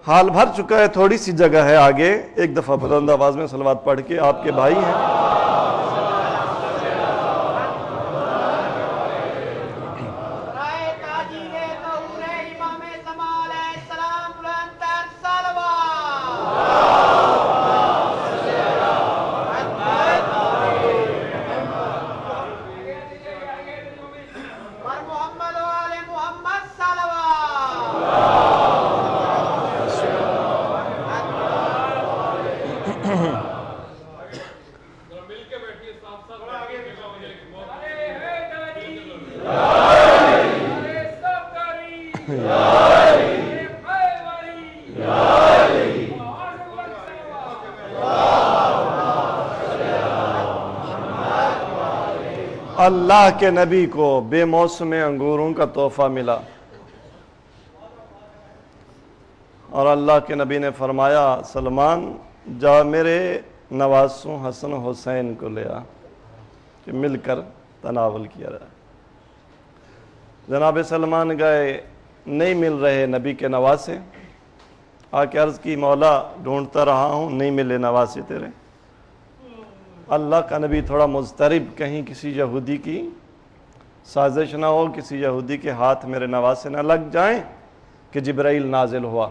حال بھر چکا ہے، تھوڑی سی جگہ ہے آگے، ایک دفعہ بلند آواز میں صلوات پڑھ کے، آپ کے بھائی ہیں۔ اللہ کے نبی کو بے موسم انگوروں کا تحفہ ملا اور اللہ کے نبی نے فرمایا سلمان جا میرے نواسوں حسن حسین کو لے آ کہ مل کر تناول کیا رہا۔ جناب سلمان گئے، نہیں مل رہے نبی کے نواسے، آ کے عرض کی مولا ڈھونڈتا رہا ہوں نہیں ملے نواسے تیرے۔ اللہ کا نبی تھوڑا مضطرب، کہیں کسی یہودی کی سازش نہ ہو، کسی یہودی کے ہاتھ میرے نواسے نہ لگ جائیں کہ جبرائیل نازل ہوا۔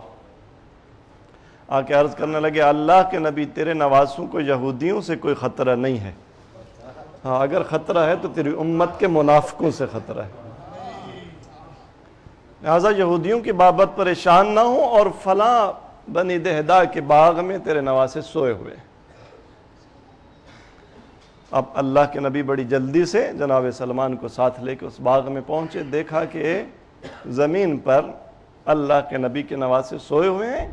آ کے عرض کرنے لگے اللہ کے نبی تیرے نواسوں کو یہودیوں سے کوئی خطرہ نہیں ہے، ہاں اگر خطرہ ہے تو تیری امت کے منافقوں سے خطرہ ہے، لہذا یہودیوں کی بابت پریشان نہ ہو، اور فلاں بنی دہدا کے باغ میں تیرے نواسے سوئے ہوئے۔ اب اللہ کے نبی بڑی جلدی سے جناب سلمان کو ساتھ لے کے اس باغ میں پہنچے، دیکھا کہ زمین پر اللہ کے نبی کے نواسے سوئے ہوئے ہیں،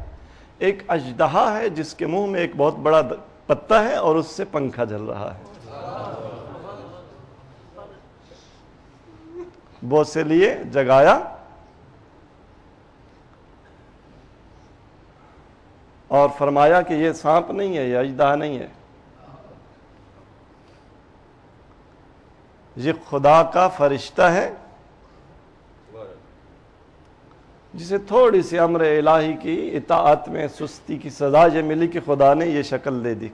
ایک اژدہا ہے جس کے منہ میں ایک بہت بڑا پتا ہے اور اس سے پنکھا جل رہا ہے۔ بوسے لیے جگایا اور فرمایا کہ یہ سانپ نہیں ہے، یہ اژدہا نہیں ہے، یہ خدا کا فرشتہ ہے جسے تھوڑی سی امر الہی کی اطاعت میں سستی کی سزا یہ ملی کہ خدا نے یہ شکل دے دی،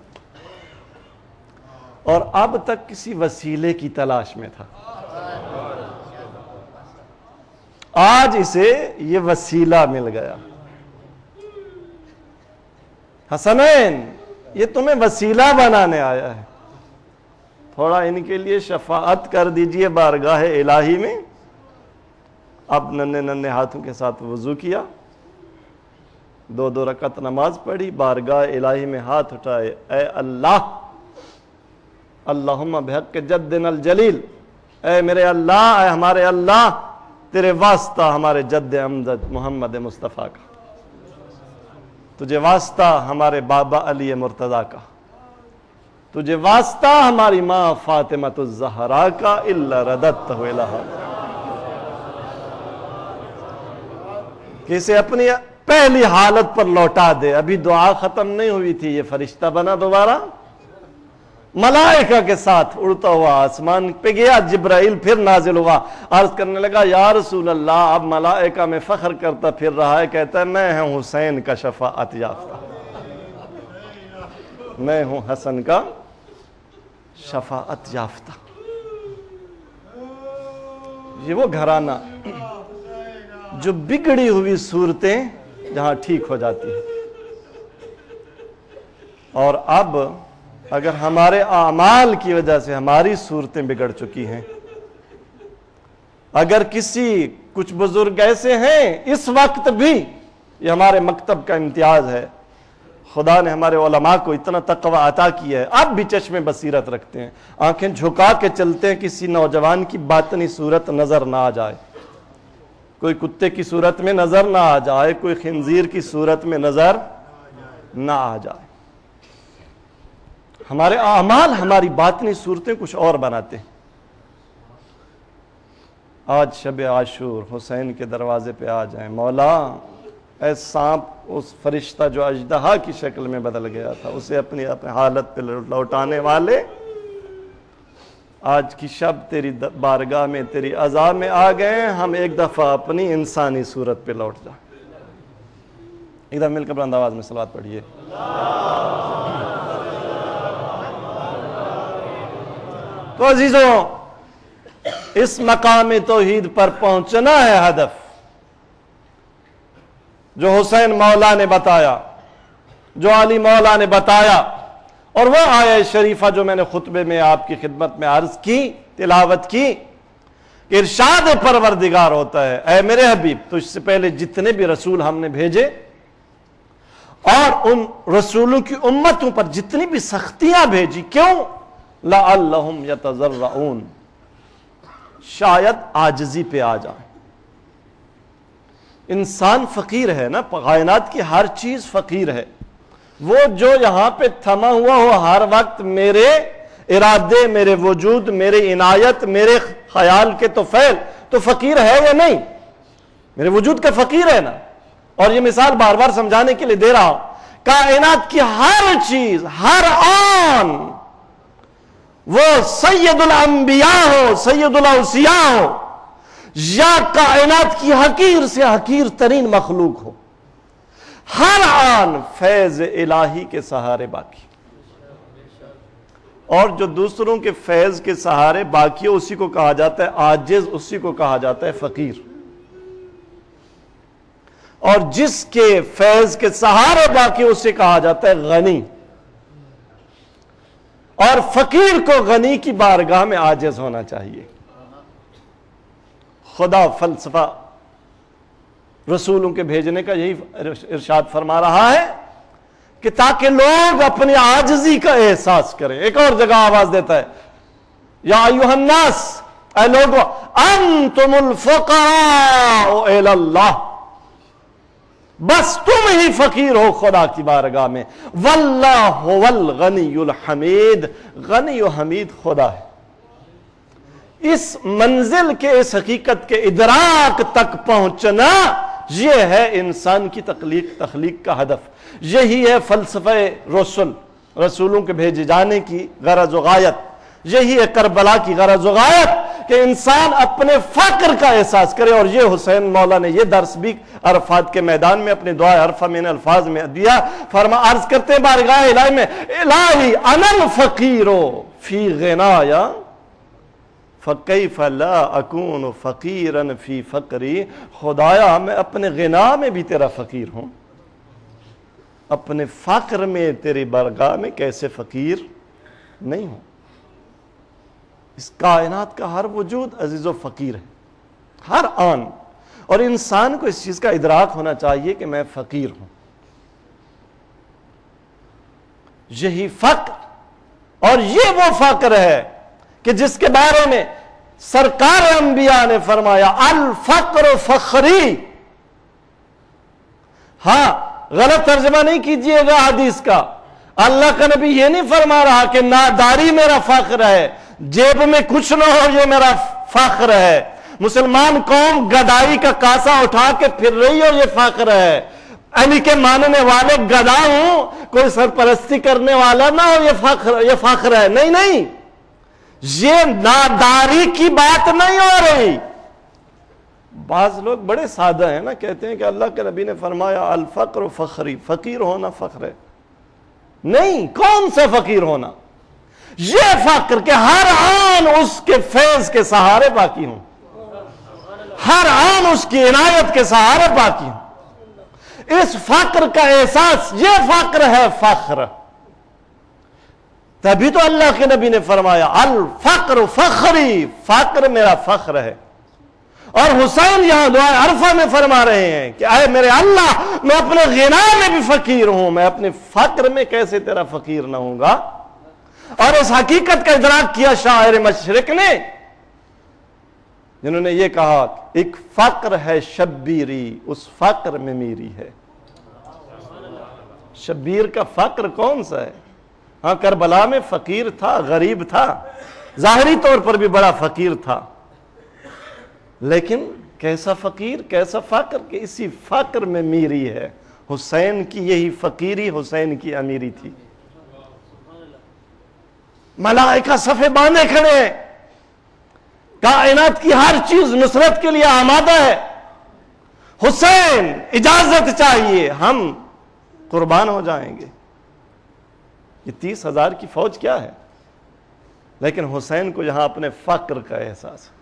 اور اب تک کسی وسیلے کی تلاش میں تھا، آج اسے یہ وسیلہ مل گیا۔ حسنین یہ تمہیں وسیلہ بنانے آیا ہے، تھوڑا ان کے لیے شفاعت کر دیجئے بارگاہ الہی میں۔ اب ننھے ننھے ہاتھوں کے ساتھ وضو کیا، 2 رکعت نماز پڑھی، بارگاہ الہی میں ہاتھ اٹھائے، اے اللہ، اللہم بحق جدنا الجلیل، اے میرے اللہ، اے ہمارے اللہ، تیرے واسطہ ہمارے جد امجد محمد مصطفیٰ کا، تجھے واسطہ ہمارے بابا علی مرتضیٰ کا، تجھے واسطہ ہماری ماں فاطمۃ الزہرا کا، الا رددتہ الہا، کہ اسے اپنی پہلی حالت پر لوٹا دے۔ ابھی دعا ختم نہیں ہوئی تھی، یہ فرشتہ بنا دوبارہ، ملائکہ کے ساتھ اڑتا ہوا آسمان پہ گیا، جبرائیل پھر نازل ہوا، عرض کرنے لگا یا رسول اللہ، اب ملائکہ میں فخر کرتا پھر رہا ہے، کہتا ہے میں ہوں حسین کا شفاعت یافتہ، میں ہوں حسن کا شفاعت یافتہ۔ یہ وہ گھرانہ جو بگڑی ہوئی صورتیں جہاں ٹھیک ہو جاتی ہیں، اور اب اگر ہمارے اعمال کی وجہ سے ہماری صورتیں بگڑ چکی ہیں، اگر کچھ بزرگ ایسے ہیں اس وقت بھی، یہ ہمارے مکتب کا امتیاز ہے، خدا نے ہمارے علماء کو اتنا تقوی عطا کیا ہے، اب بھی چشم بصیرت رکھتے ہیں، آنکھیں جھکا کے چلتے ہیں، کسی نوجوان کی باطنی صورت نظر نہ آ جائے، کوئی کتے کی صورت میں نظر نہ آ جائے، کوئی خنزیر کی صورت میں نظر نہ آ جائے۔ ہمارے اعمال ہماری باطنی صورتیں کچھ اور بناتے ہیں۔ آج شب عاشور حسین کے دروازے پہ آ جائیں، مولا اے سانپ اس فرشتہ جو اژدہا کی شکل میں بدل گیا تھا، اسے اپنی حالت پہ لوٹانے والے، آج کی شب تیری بارگاہ میں تیری عزا میں آ گئے، ہم ایک دفعہ اپنی انسانی صورت پہ لوٹ جائیں۔ ایک دفعہ مل کر بلند آواز میں صلوات پڑھیے۔ تو عزیزوں، اس مقام توحید پر پہنچنا ہے ہدف، جو حسین مولا نے بتایا، جو علی مولا نے بتایا، اور وہ آیہ شریفہ جو میں نے خطبے میں آپ کی خدمت میں عرض کی، تلاوت کی، کہ ارشاد پروردگار ہوتا ہے، اے میرے حبیب، تجھ سے پہلے جتنے بھی رسول ہم نے بھیجے اور ان رسولوں کی امتوں پر جتنی بھی سختیاں بھیجی، کیوں؟ لعلہم یتضرعون، شاید عاجزی پہ آ جائیں۔ انسان فقیر ہے نا، کائنات کی ہر چیز فقیر ہے، وہ جو یہاں پہ تھما ہوا ہو ہر وقت میرے ارادے، میرے وجود، میرے عنایت، میرے خیال کے تو فعل، تو فقیر ہے یا نہیں؟ میرے وجود کا فقیر ہے نا۔ اور یہ مثال بار بار سمجھانے کے لیے دے رہا ہوں، کائنات کی ہر چیز، ہر آن، وہ سید الانبیاء ہو، سید الاوصیاء ہو، یا کائنات کی حقیر سے حقیر ترین مخلوق ہو، ہر آن فیض الہی کے سہارے باقی، اور جو دوسروں کے فیض کے سہارے باقی ہو اسی کو کہا جاتا ہے عاجز، اسی کو کہا جاتا ہے فقیر۔ اور جس کے فیض کے سہارے باقی اسے کہا جاتا ہے غنی. اور فقیر کو غنی کی بارگاہ میں عاجز ہونا چاہیے. خدا فلسفہ رسولوں کے بھیجنے کا یہی ارشاد فرما رہا ہے کہ تاکہ لوگ اپنی عاجزی کا احساس کریں. ایک اور جگہ آواز دیتا ہے یا ایھا الناس، اے لوگو، انتم الفقراء الی اللہ، بس تم ہی فقیر ہو خدا کی بارگاہ میں. واللہ هو الغنی الحمید، غنی و حمید خدا ہے. اس منزل کے، اس حقیقت کے ادراک تک پہنچنا، یہ ہے انسان کی تخلیق کا ہدف. یہی ہے فلسفہ رسولوں کے بھیجے جانے کی غرض و غایت. یہی ہے کربلا کی غرض و غایت کہ انسان اپنے فقر کا احساس کرے. اور یہ حسین مولا نے یہ درس بھی عرفات کے میدان میں اپنی دعا عرفہ میں نے الفاظ میں دیا. عرض کرتے ہیں بارگاہ الہی میں، الہی انا الفقیر فی غنایا فکیف لا اکون فقیرا فی فقری. خدایا میں اپنے غنا میں بھی تیرا فقیر ہوں، اپنے فقر میں تیری بارگاہ میں کیسے فقیر نہیں ہوں. اس کائنات کا ہر وجود عزیز و فقیر ہے، ہر آن. اور انسان کو اس چیز کا ادراک ہونا چاہیے کہ میں فقیر ہوں. یہی فقر، اور یہ وہ فقر ہے کہ جس کے بارے میں سرکار انبیاء نے فرمایا الفقر فخری. ہاں، غلط ترجمہ نہیں کیجئے گا حدیث کا. اللہ کا نبی یہ نہیں فرما رہا کہ ناداری میرا فخر ہے، جیب میں کچھ نہ ہو یہ میرا فخر ہے. مسلمان قوم گدائی کا کاسا اٹھا کے پھر رہی اور یہ فخر ہے. علی کے ماننے والے گدا ہوں، کوئی سرپرستی کرنے والا نہ ہو، یہ فخر ہے. نہیں نہیں، یہ ناداری کی بات نہیں ہو رہی. بعض لوگ بڑے سادہ ہیں نا، کہتے ہیں کہ اللہ کے نبی نے فرمایا الفقر فخری، فقیر ہونا فخر ہے. نہیں، کون سا فقیر ہونا؟ یہ فقر کہ ہر آن اس کے فیض کے سہارے باقی ہوں، ہر آن اس کی عنایت کے سہارے باقی ہوں. اس فقر کا احساس، یہ فقر ہے فخر. تبھی تو اللہ کے نبی نے فرمایا الفقر فخری، فقر میرا فخر ہے. اور حسین یہاں دعائے عرفہ میں فرما رہے ہیں کہ اے میرے اللہ، میں اپنے غنا میں بھی فقیر ہوں، میں اپنے فقر میں کیسے تیرا فقیر نہ ہوں گا. اور اس حقیقت کا ادراک کیا شاعر مشرق نے، جنہوں نے یہ کہا ایک فقر ہے شبیری، اس فقر میں میری ہے. شبیر کا فقر کون سا ہے؟ ہاں، کربلا میں فقیر تھا، غریب تھا، ظاہری طور پر بھی بڑا فقیر تھا، لیکن کیسا فقیر، کیسا فقر کہ اسی فقر میں میری ہے. حسین کی یہی فقیری حسین کی امیری تھی. ملائکہ صفے باندھے کھڑے ہیں، کائنات کی ہر چیز نصرت کے لیے آمادہ ہے. حسین اجازت چاہیے، ہم قربان ہو جائیں گے. یہ 30,000 کی فوج کیا ہے؟ لیکن حسین کو یہاں اپنے فقر کا احساس ہے.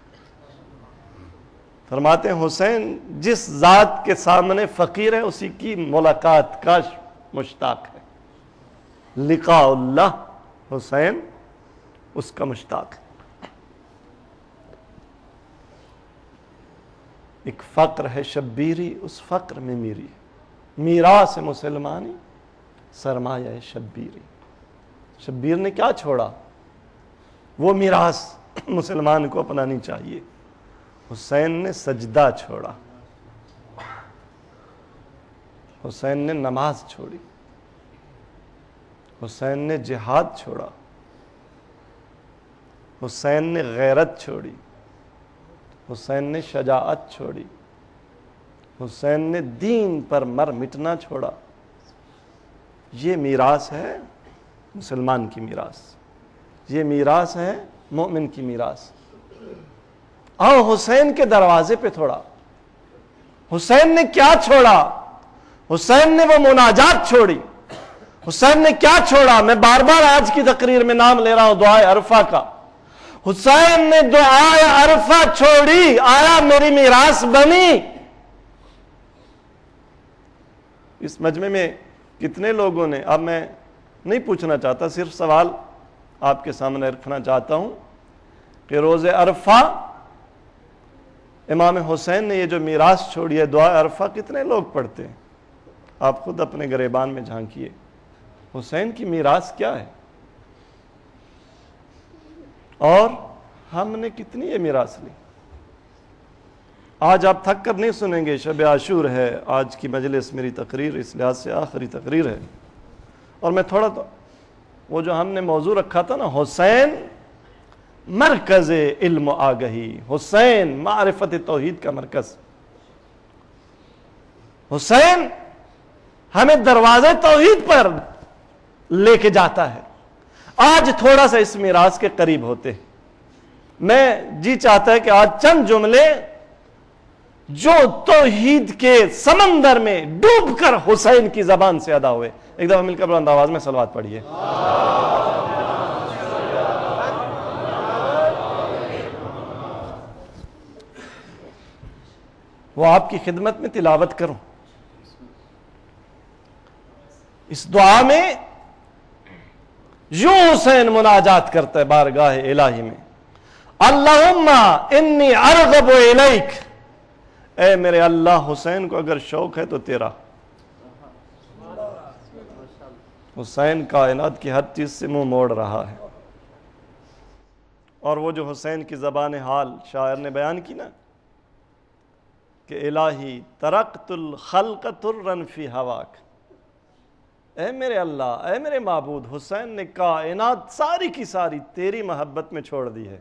فرماتے ہیں حسین جس ذات کے سامنے فقیر ہے اسی کی ملاقات کا مشتاق ہے. لقاء اللہ، حسین اس کا مشتاق ہے. ایک فقر ہے شبیری، اس فقر میں میری ہے. میراث مسلمانی سرمایہ شبیری. شبیر نے کیا چھوڑا؟ وہ میراث مسلمان کو اپنانی چاہیے. حسین نے سجدہ چھوڑا، حسین نے نماز چھوڑی، حسین نے جہاد چھوڑا، حسین نے غیرت چھوڑی، حسین نے شجاعت چھوڑی، حسین نے دین پر مر مٹنا چھوڑا. یہ میراث ہے مسلمان کی میراث، یہ میراث ہے مومن کی میراث. آؤ حسین کے دروازے پہ تھوڑا. حسین نے کیا چھوڑا؟ حسین نے وہ مناجات چھوڑی. حسین نے کیا چھوڑا؟ میں بار بار آج کی تقریر میں نام لے رہا ہوں دعائے عرفہ کا. حسین نے دعائے عرفہ چھوڑی، آیا میری میراث بنی. اس مجمع میں کتنے لوگوں نے، اب میں نہیں پوچھنا چاہتا، صرف سوال آپ کے سامنے رکھنا چاہتا ہوں کہ روز عرفہ امام حسین نے یہ جو میراث چھوڑی ہے دعا عرفہ کتنے لوگ پڑھتے ہیں؟ آپ خود اپنے گریبان میں جھانکیے، حسین کی میراث کیا ہے اور ہم نے کتنی یہ میراث لی؟ آج آپ تھک کر نہیں سنیں گے، شب عاشور ہے، آج کی مجلس میری تقریر اس لحاظ سے آخری تقریر ہے، اور میں تھوڑا تو وہ جو ہم نے موضوع رکھا تھا نا، حسین مرکز علم و آگہی، حسین معرفت توحید کا مرکز، حسین ہمیں دروازے توحید پر لے کے جاتا ہے۔ آج تھوڑا سا اس میراث کے قریب ہوتے ہیں، میں جی چاہتا ہے کہ آج چند جملے جو توحید کے سمندر میں ڈوب کر حسین کی زبان سے ادا ہوئے، ایک دفعہ مل کر بلند آواز میں صلوات پڑھیے۔ وہ آپ کی خدمت میں تلاوت کروں۔ اس دعا میں یوں حسین مناجات کرتا ہے بارگاہ الہی میں، اللہم انی ارغب الیک، اے میرے اللہ، حسین کو اگر شوق ہے تو تیرا۔ حسین کائنات کی ہر چیز سے منہ موڑ رہا ہے، اور وہ جو حسین کی زبان حال شاعر نے بیان کی نا کہ الہی ترکت الخلق ترن فی ہواک، اے میرے اللہ، اے میرے معبود، حسین نے کائنات ساری کی ساری تیری محبت میں چھوڑ دی ہے۔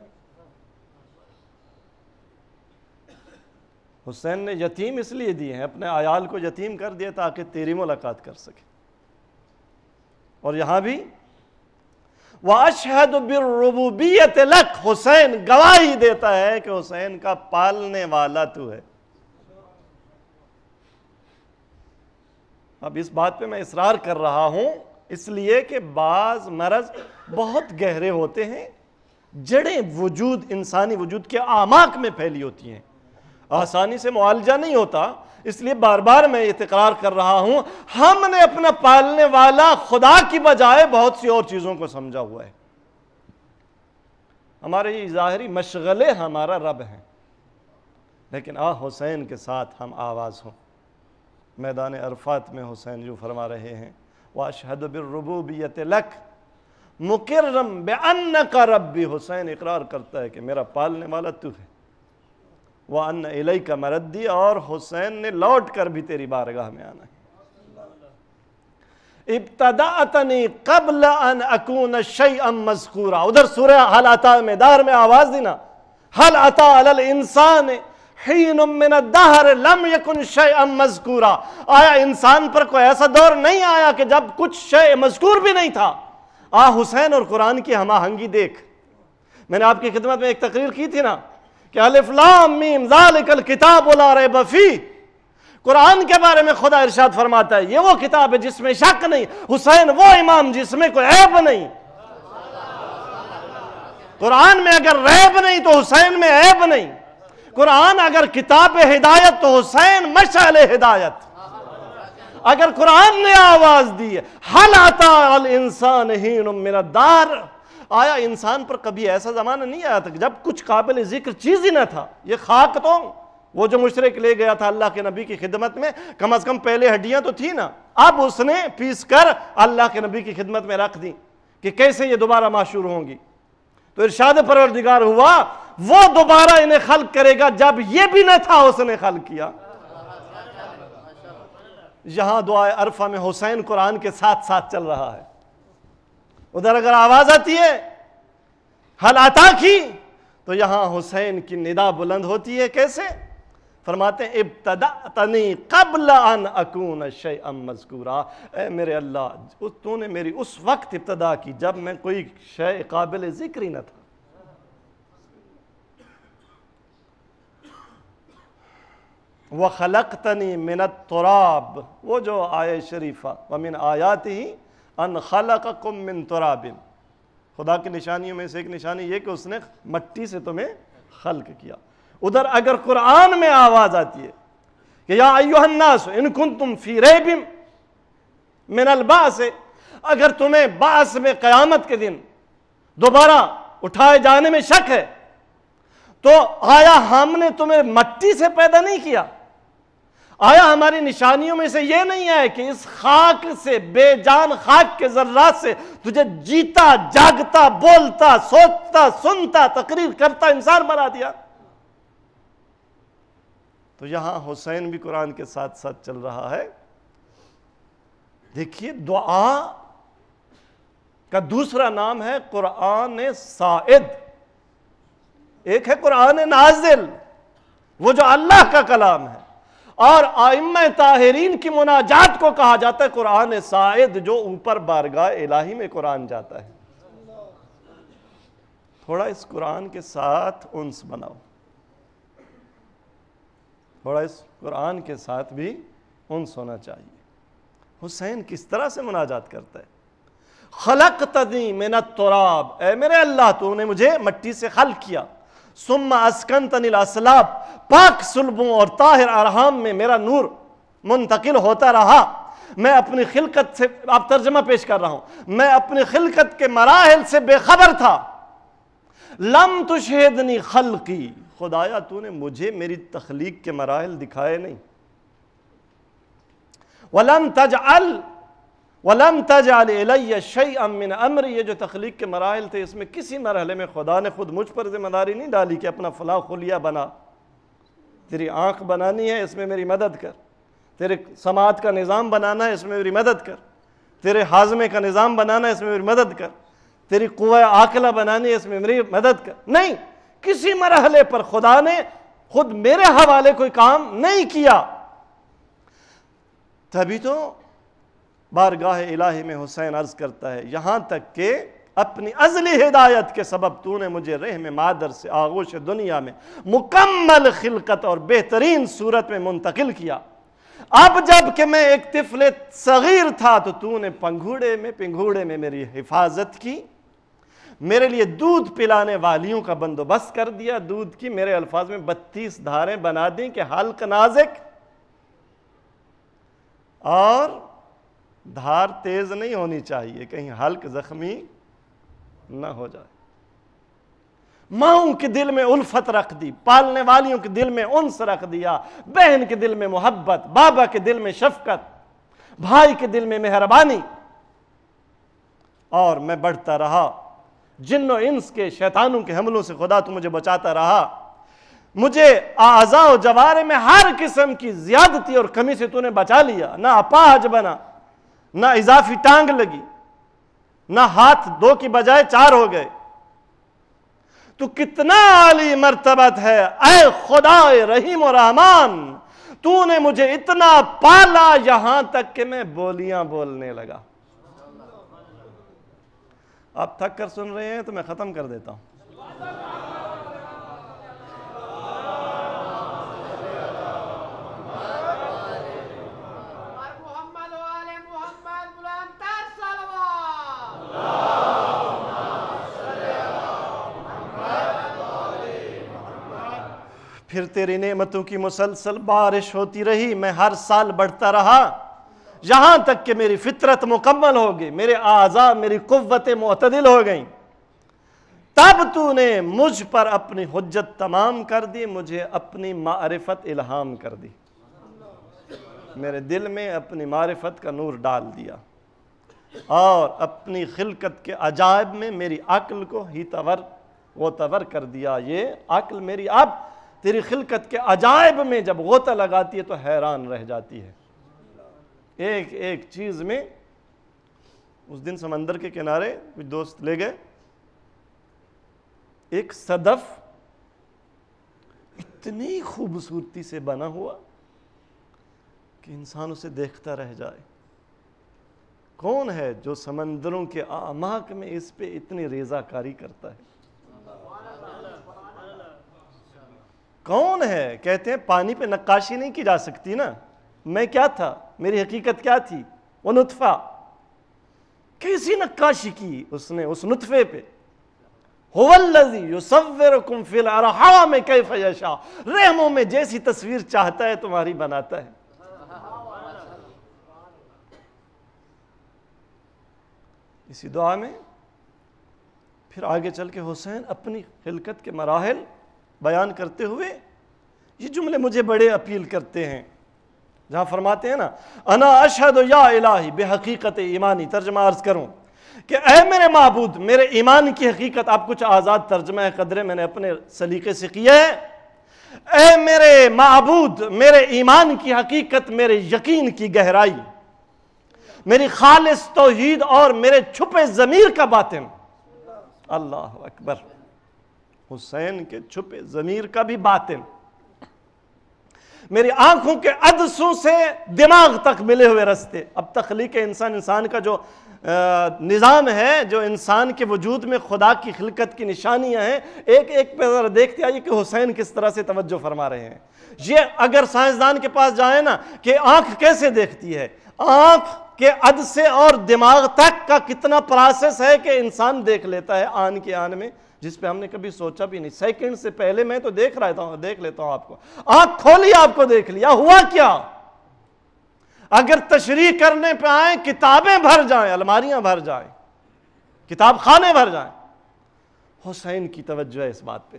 حسین نے یتیم اس لیے دیے ہیں، اپنے عیال کو یتیم کر دیا تاکہ تیری ملاقات کر سکے۔ اور یہاں بھی وَأَشْهَدُ بِالرُّبُوبِيَّةِ لَكَ، حسین گواہی دیتا ہے کہ حسین کا پالنے والا تو ہے۔ اب اس بات پہ میں اصرار کر رہا ہوں اس لیے کہ بعض مرض بہت گہرے ہوتے ہیں، جڑیں وجود، انسانی وجود کے اعماق میں پھیلی ہوتی ہیں، آسانی سے معالجہ نہیں ہوتا، اس لیے بار بار میں یہ تکرار کر رہا ہوں، ہم نے اپنا پالنے والا خدا کی بجائے بہت سی اور چیزوں کو سمجھا ہوا ہے۔ ہمارے یہ ظاہری مشغلے ہمارا رب ہیں، لیکن حسین کے ساتھ ہم آواز ہوں۔ میدان عرفات میں حسین جو فرما رہے ہیں وَأَشْهَدُ بِالرُّبُوبِيَّةِ لَكَ مُقِرًّا بِأَنَّكَ رَبِّ، حسین اقرار کرتا ہے کہ میرا پالنے والا تو ہے، وَأَنَّ إِلَيْكَ مَرَدِّي، اور حسین نے لوٹ کر بھی تیری بارگاہ میں آنا ہے۔ ابتدأتنی قبل ان اکون شیئا مذکورا، ادھر سورہ حل اتی میں دار میں آواز دینا، حل اتی علی الانسان حین من الدہر لم یکن شیئا مذکورا، آیا انسان پر کوئی ایسا دور نہیں آیا کہ جب کچھ شیء مذکور بھی نہیں تھا؟ حسین اور قرآن کی ہم آہنگی دیکھ۔ میں نے آپ کی خدمت میں ایک تقریر کی تھی نا کہ الف لام میم ذالک الکتاب لا ریب فیہ، قرآن کے بارے میں خدا ارشاد فرماتا ہے یہ وہ کتاب ہے جس میں شک نہیں، حسین وہ امام جس میں کوئی عیب نہیں۔ قرآن میں اگر ریب نہیں تو حسین میں عیب نہیں، قرآن اگر کتاب ہدایت تو حسین مشعل ہدایت۔ اگر قرآن نے آواز دی ہے حل اتی علی الانسان حین من الدہر، آیا انسان پر کبھی ایسا زمانہ نہیں آیا تھا کہ جب کچھ قابل ذکر چیز ہی نہ تھا؟ یہ خاک تو وہ جو مشرک لے گیا تھا اللہ کے نبی کی خدمت میں، کم از کم پہلے ہڈیاں تو تھی نا، اب اس نے پیس کر اللہ کے نبی کی خدمت میں رکھ دی کہ کیسے یہ دوبارہ معشور ہوں گی۔ تو ارشاد پروردگار ہوا وہ دوبارہ انہیں خلق کرے گا، جب یہ بھی نہ تھا اس نے خلق کیا۔ یہاں دعائے عرفہ میں حسین قرآن کے ساتھ ساتھ چل رہا ہے، ادھر اگر آواز آتی ہے حل اتی کی تو یہاں حسین کی ندا بلند ہوتی ہے۔ کیسے؟ فرماتے ہیں ابتدأتنی قبل ان اکون شیئا مذکورا، اے میرے اللہ تو نے میری اس وقت ابتدا کی جب میں کوئی شیء قابل ذکر ہی نہ تھا۔ وَخَلَقْتَنِي مِنَ التُّرَابِ، وہ جو آیہ شریفہ وَمِنْ آیَاتِهِ أَنْ خَلَقَكُم مِّن تُرَابٍ، خدا کی نشانیوں میں سے ایک نشانی یہ کہ اس نے مٹی سے تمہیں خلق کیا۔ ادھر اگر قرآن میں آواز آتی ہے کہ یا ایھا الناس ان کنتم فی ریب من البعث، اگر تمہیں بعث میں قیامت کے دن دوبارہ اٹھائے جانے میں شک ہے تو آیا ہم نے تمہیں مٹی سے پیدا نہیں کیا؟ آیا ہماری نشانیوں میں سے یہ نہیں ہے کہ اس خاک سے، بے جان خاک کے ذرات سے تجھے جیتا جاگتا بولتا سوچتا سنتا تقریر کرتا انسان بنا دیا؟ تو یہاں حسین بھی قرآن کے ساتھ ساتھ چل رہا ہے۔ دیکھیے دعا کا دوسرا نام ہے قرآن سائد، ایک ہے قرآن نازل، وہ جو اللہ کا کلام ہے، اور ائمہ طاہرین کی مناجات کو کہا جاتا ہے قرآن سائد، جو اوپر بارگاہ الہی میں قرآن جاتا ہے۔ تھوڑا اس قرآن کے ساتھ انس بناؤ، تھوڑا اس قرآن کے ساتھ بھی انس ہونا چاہیے۔ حسین کس طرح سے مناجات کرتا ہے؟ خلقتنی من التراب، اے میرے اللہ تو نے مجھے مٹی سے خلق کیا، ثم اسکنتنی الاسلاب، پاک سلبوں اور طاہر ارحام میں میرا نور منتقل ہوتا رہا۔ میں اپنی خلقت سے، آپ ترجمہ پیش کر رہا ہوں، میں اپنی خلقت کے مراحل سے بے خبر تھا۔ لم تشہدنی خلقی، خدایا تو نے مجھے میری تخلیق کے مراحل دکھائے نہیں۔ وَلَمْ تَجْعَلْ إِلَيَّ شَيْئًا مِّنْ أَمْرِ، یہ جو تخلیق کے مراحل تھے اس میں کسی مرحلے میں خدا نے خود مجھ پر ذمہ داری نہیں ڈالی کہ اپنا فلاں خلیہ بنا، تیری آنکھ بنانی ہے اس میں میری مدد کر، تیرے سماعت کا نظام بنانا ہے اس میں میری مدد کر، تیرے ہاضمے کا نظام بنانا ہے اس میں میری مدد کر، تیری قوہ عاقلہ بنانی ہے اس میں میری مدد کر۔ نہیں، کسی مرحلے پر خدا نے خود میرے حوالے کوئی کام نہیں کیا۔ تبھی تو بارگاہ الہی میں حسین عرض کرتا ہے، یہاں تک کہ اپنی ازلی ہدایت کے سبب تو نے مجھے رحم مادر سے آغوش دنیا میں مکمل خلقت اور بہترین صورت میں منتقل کیا۔ اب جب کہ میں ایک طفل صغیر تھا تو نے پنگھوڑے میں میری حفاظت کی، میرے لیے دودھ پلانے والیوں کا بندوبست کر دیا، دودھ کی میرے الفاظ میں 32 دھاریں بنا دیں کہ حلق نازک اور دھار تیز نہیں ہونی چاہیے، کہیں حلق زخمی نہ ہو جائے۔ ماؤں کے دل میں الفت رکھ دی، پالنے والیوں کے دل میں انس رکھ دیا، بہن کے دل میں محبت، بابا کے دل میں شفقت، بھائی کے دل میں مہربانی، اور میں بڑھتا رہا۔ جن و انس کے شیطانوں کے حملوں سے خدا تو مجھے بچاتا رہا، مجھے اعضاء و جوارح میں ہر قسم کی زیادتی اور کمی سے تو نے بچا لیا، نہ اپاہج بنا، نہ اضافی ٹانگ لگی، نہ ہاتھ 2 کی بجائے 4 ہو گئے۔ تو کتنا عالی مرتبت ہے اے خدا رحیم و رحمان، تو نے مجھے اتنا پالا یہاں تک کہ میں بولیاں بولنے لگا۔ آپ تھک کر سن رہے ہیں تو میں ختم کر دیتا ہوں۔ پھر تیری نعمتوں کی مسلسل بارش ہوتی رہی، میں ہر سال بڑھتا رہا، یہاں تک کہ میری فطرت مکمل ہو گئی، میرے اعضاء، میری قوتیں معتدل ہو گئیں۔ تب تو نے مجھ پر اپنی حجت تمام کر دی، مجھے اپنی معرفت الہام کر دی، میرے دل میں اپنی معرفت کا نور ڈال دیا، اور اپنی خلقت کے عجائب میں میری عقل ہی غوطہ کر دیا۔ یہ عقل میری اب تیری خلقت کے عجائب میں جب غوطہ لگاتی ہے تو حیران رہ جاتی ہے، ایک ایک چیز میں۔ اس دن سمندر کے کنارے کچھ دوست لے گئے، ایک صدف اتنی خوبصورتی سے بنا ہوا کہ انسان اسے دیکھتا رہ جائے۔ کون ہے جو سمندروں کے اعماق میں اس پہ اتنی ریزہ کاری کرتا ہے؟ کون ہے؟ کہتے ہیں پانی پہ نقاشی نہیں کی جا سکتی نا، میں کیا تھا، میری حقیقت کیا تھی، وہ نطفہ، کیسی نقاشی کی اس نے اس نطفے پہ۔ هو الذی یصورکم فی الارحام کیف یشاء، رحموں میں جیسی تصویر چاہتا ہے تمہاری بناتا ہے۔ اسی دعا میں پھر آگے چل کے حسین اپنی خلقت کے مراحل بیان کرتے ہوئے یہ جملے مجھے بڑے اپیل کرتے ہیں، جہاں فرماتے ہیں نا انا اشہد یا الہی بحقیقت ایمانی، ترجمہ عرض کروں کہ اے میرے معبود، میرے ایمان کی حقیقت، آپ کچھ آزاد ترجمہ قدرے میں نے اپنے سلیقے سے کیا ہے، اے میرے معبود، میرے ایمان کی حقیقت، میرے یقین کی گہرائی، میری خالص توحید اور میرے چھپے ضمیر کا باطن۔ اللہ اکبر، حسین کے چھپے ضمیر کا بھی باطن، میری آنکھوں کے عدسوں سے دماغ تک ملے ہوئے رستے۔ اب تخلیق انسان کا جو نظام ہے، جو انسان کے وجود میں خدا کی خلقت کی نشانیاں ہیں، ایک ایک پہ ذرا دیکھتے آئیے کہ حسین کس طرح سے توجہ فرما رہے ہیں۔ یہ اگر سائنسدان کے پاس جائیں نا کہ آنکھ کیسے دیکھتی ہے، آنکھ کے عدسے اور دماغ تک کا کتنا پروسیس ہے کہ انسان دیکھ لیتا ہے آن کے آن میں، جس پہ ہم نے کبھی سوچا بھی نہیں۔ سیکنڈ سے پہلے میں تو دیکھ لیتا ہوں آپ کو، آنکھ کھولی آپ کو دیکھ لیا، ہوا کیا؟ اگر تشریح کرنے پہ آئیں کتابیں بھر جائیں، الماریاں بھر جائیں، کتاب خانے بھر جائیں، حسین کی توجہ ہے اس بات پہ۔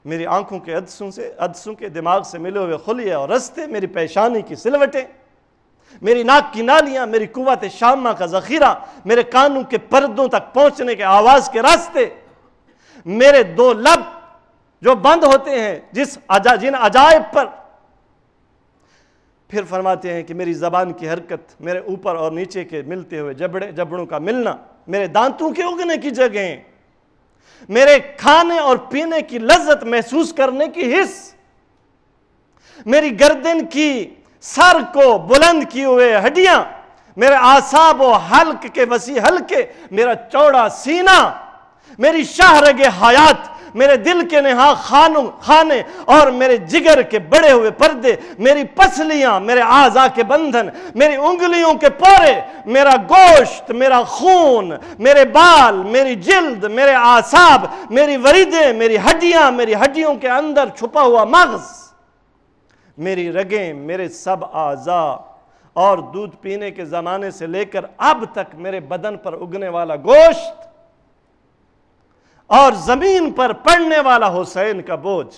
میری آنکھوں کے عدسوں کے دماغ سے ملے ہوئے خلیے اور رستے، میری پیشانی کی سلوٹیں، میری ناک کی نالیاں، میری قوت شامہ کا ذخیرہ، میرے کانوں کے پردوں تک پہنچنے کے آواز کے راستے، میرے دو لب جو بند ہوتے ہیں جن عجائب پر، پھر فرماتے ہیں کہ میری زبان کی حرکت، میرے اوپر اور نیچے کے ملتے ہوئے جبڑوں کا ملنا، میرے دانتوں کے اگنے کی جگہیں، میرے کھانے اور پینے کی لذت محسوس کرنے کی حس، میری گردن کی سر کو بلند کیے ہوئے ہڈیاں، میرے اعصاب و حلق کے وسیع حلقے، میرا چوڑا سینہ، میری شاہرگ حیات، میرے دل کے نہا خانے اور میرے جگر کے بڑے ہوئے پردے، میری پسلیاں، میرے اعضاء کے بندھن، میری انگلیوں کے پورے، میرا گوشت، میرا خون، میرے بال، میری جلد، میرے اعصاب، میری وریدیں، میری ہڈیاں، میری ہڈیوں کے اندر چھپا ہوا مغز، میری رگیں، میرے سب اعضاء، اور دودھ پینے کے زمانے سے لے کر اب تک میرے بدن پر اگنے والا گوشت اور زمین پر پڑنے والا حسین کا بوجھ،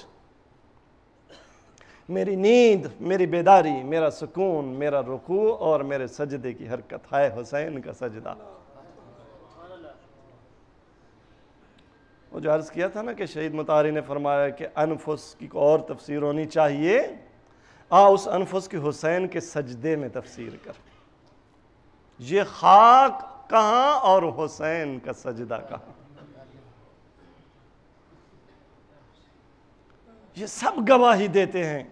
میری نیند، میری بیداری، میرا سکون، میرا رکوع اور میرے سجدے کی حرکت۔ ہے حسین کا سجدہ۔ وہ جو عرض کیا تھا نا کہ شہید مطہری نے فرمایا کہ انفس کی اور تفسیر ہونی چاہیے، اس انفس کی حسین کے سجدے میں تفسیر کر۔ یہ خاک کہاں اور حسین کا سجدہ کہاں؟ یہ سب گواہی دیتے ہیں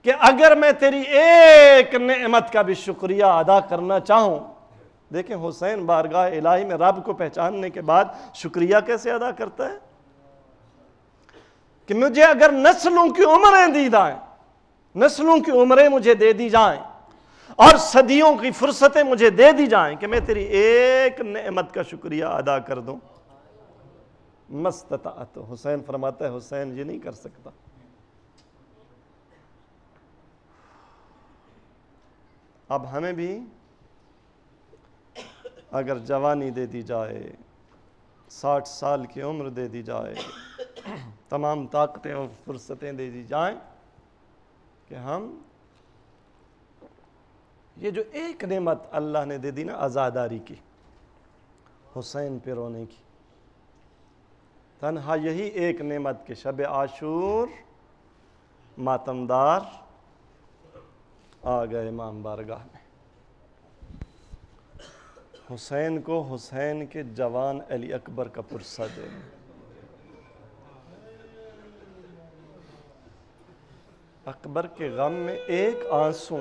کہ اگر میں تیری ایک نعمت کا بھی شکریہ ادا کرنا چاہوں، دیکھیں حسین بارگاہ الہی میں رب کو پہچاننے کے بعد شکریہ کیسے ادا کرتا ہے کہ مجھے اگر نسلوں کی عمریں دی جائیں، نسلوں کی عمریں مجھے دے دی جائیں اور صدیوں کی فرصتیں مجھے دے دی جائیں کہ میں تیری ایک نعمت کا شکریہ ادا کر دوں، مستطاعت۔ حسین فرماتا ہے حسین یہ نہیں کر سکتا۔ اب ہمیں بھی اگر جوانی دے دی جائے، 60 سال کی عمر دے دی جائے، تمام طاقتیں اور فرصتیں دے دی جائیں کہ ہم یہ جو ایک نعمت اللہ نے دے دی نا عزاداری کی، حسین پہ رونے کی، تنہا یہی ایک نعمت کہ شب عاشور ماتمدار آ گئے امام بارگاہ میں، حسین کو حسین کے جوان علی اکبر کا پرسہ دے۔ اکبر کے غم میں ایک آنسو،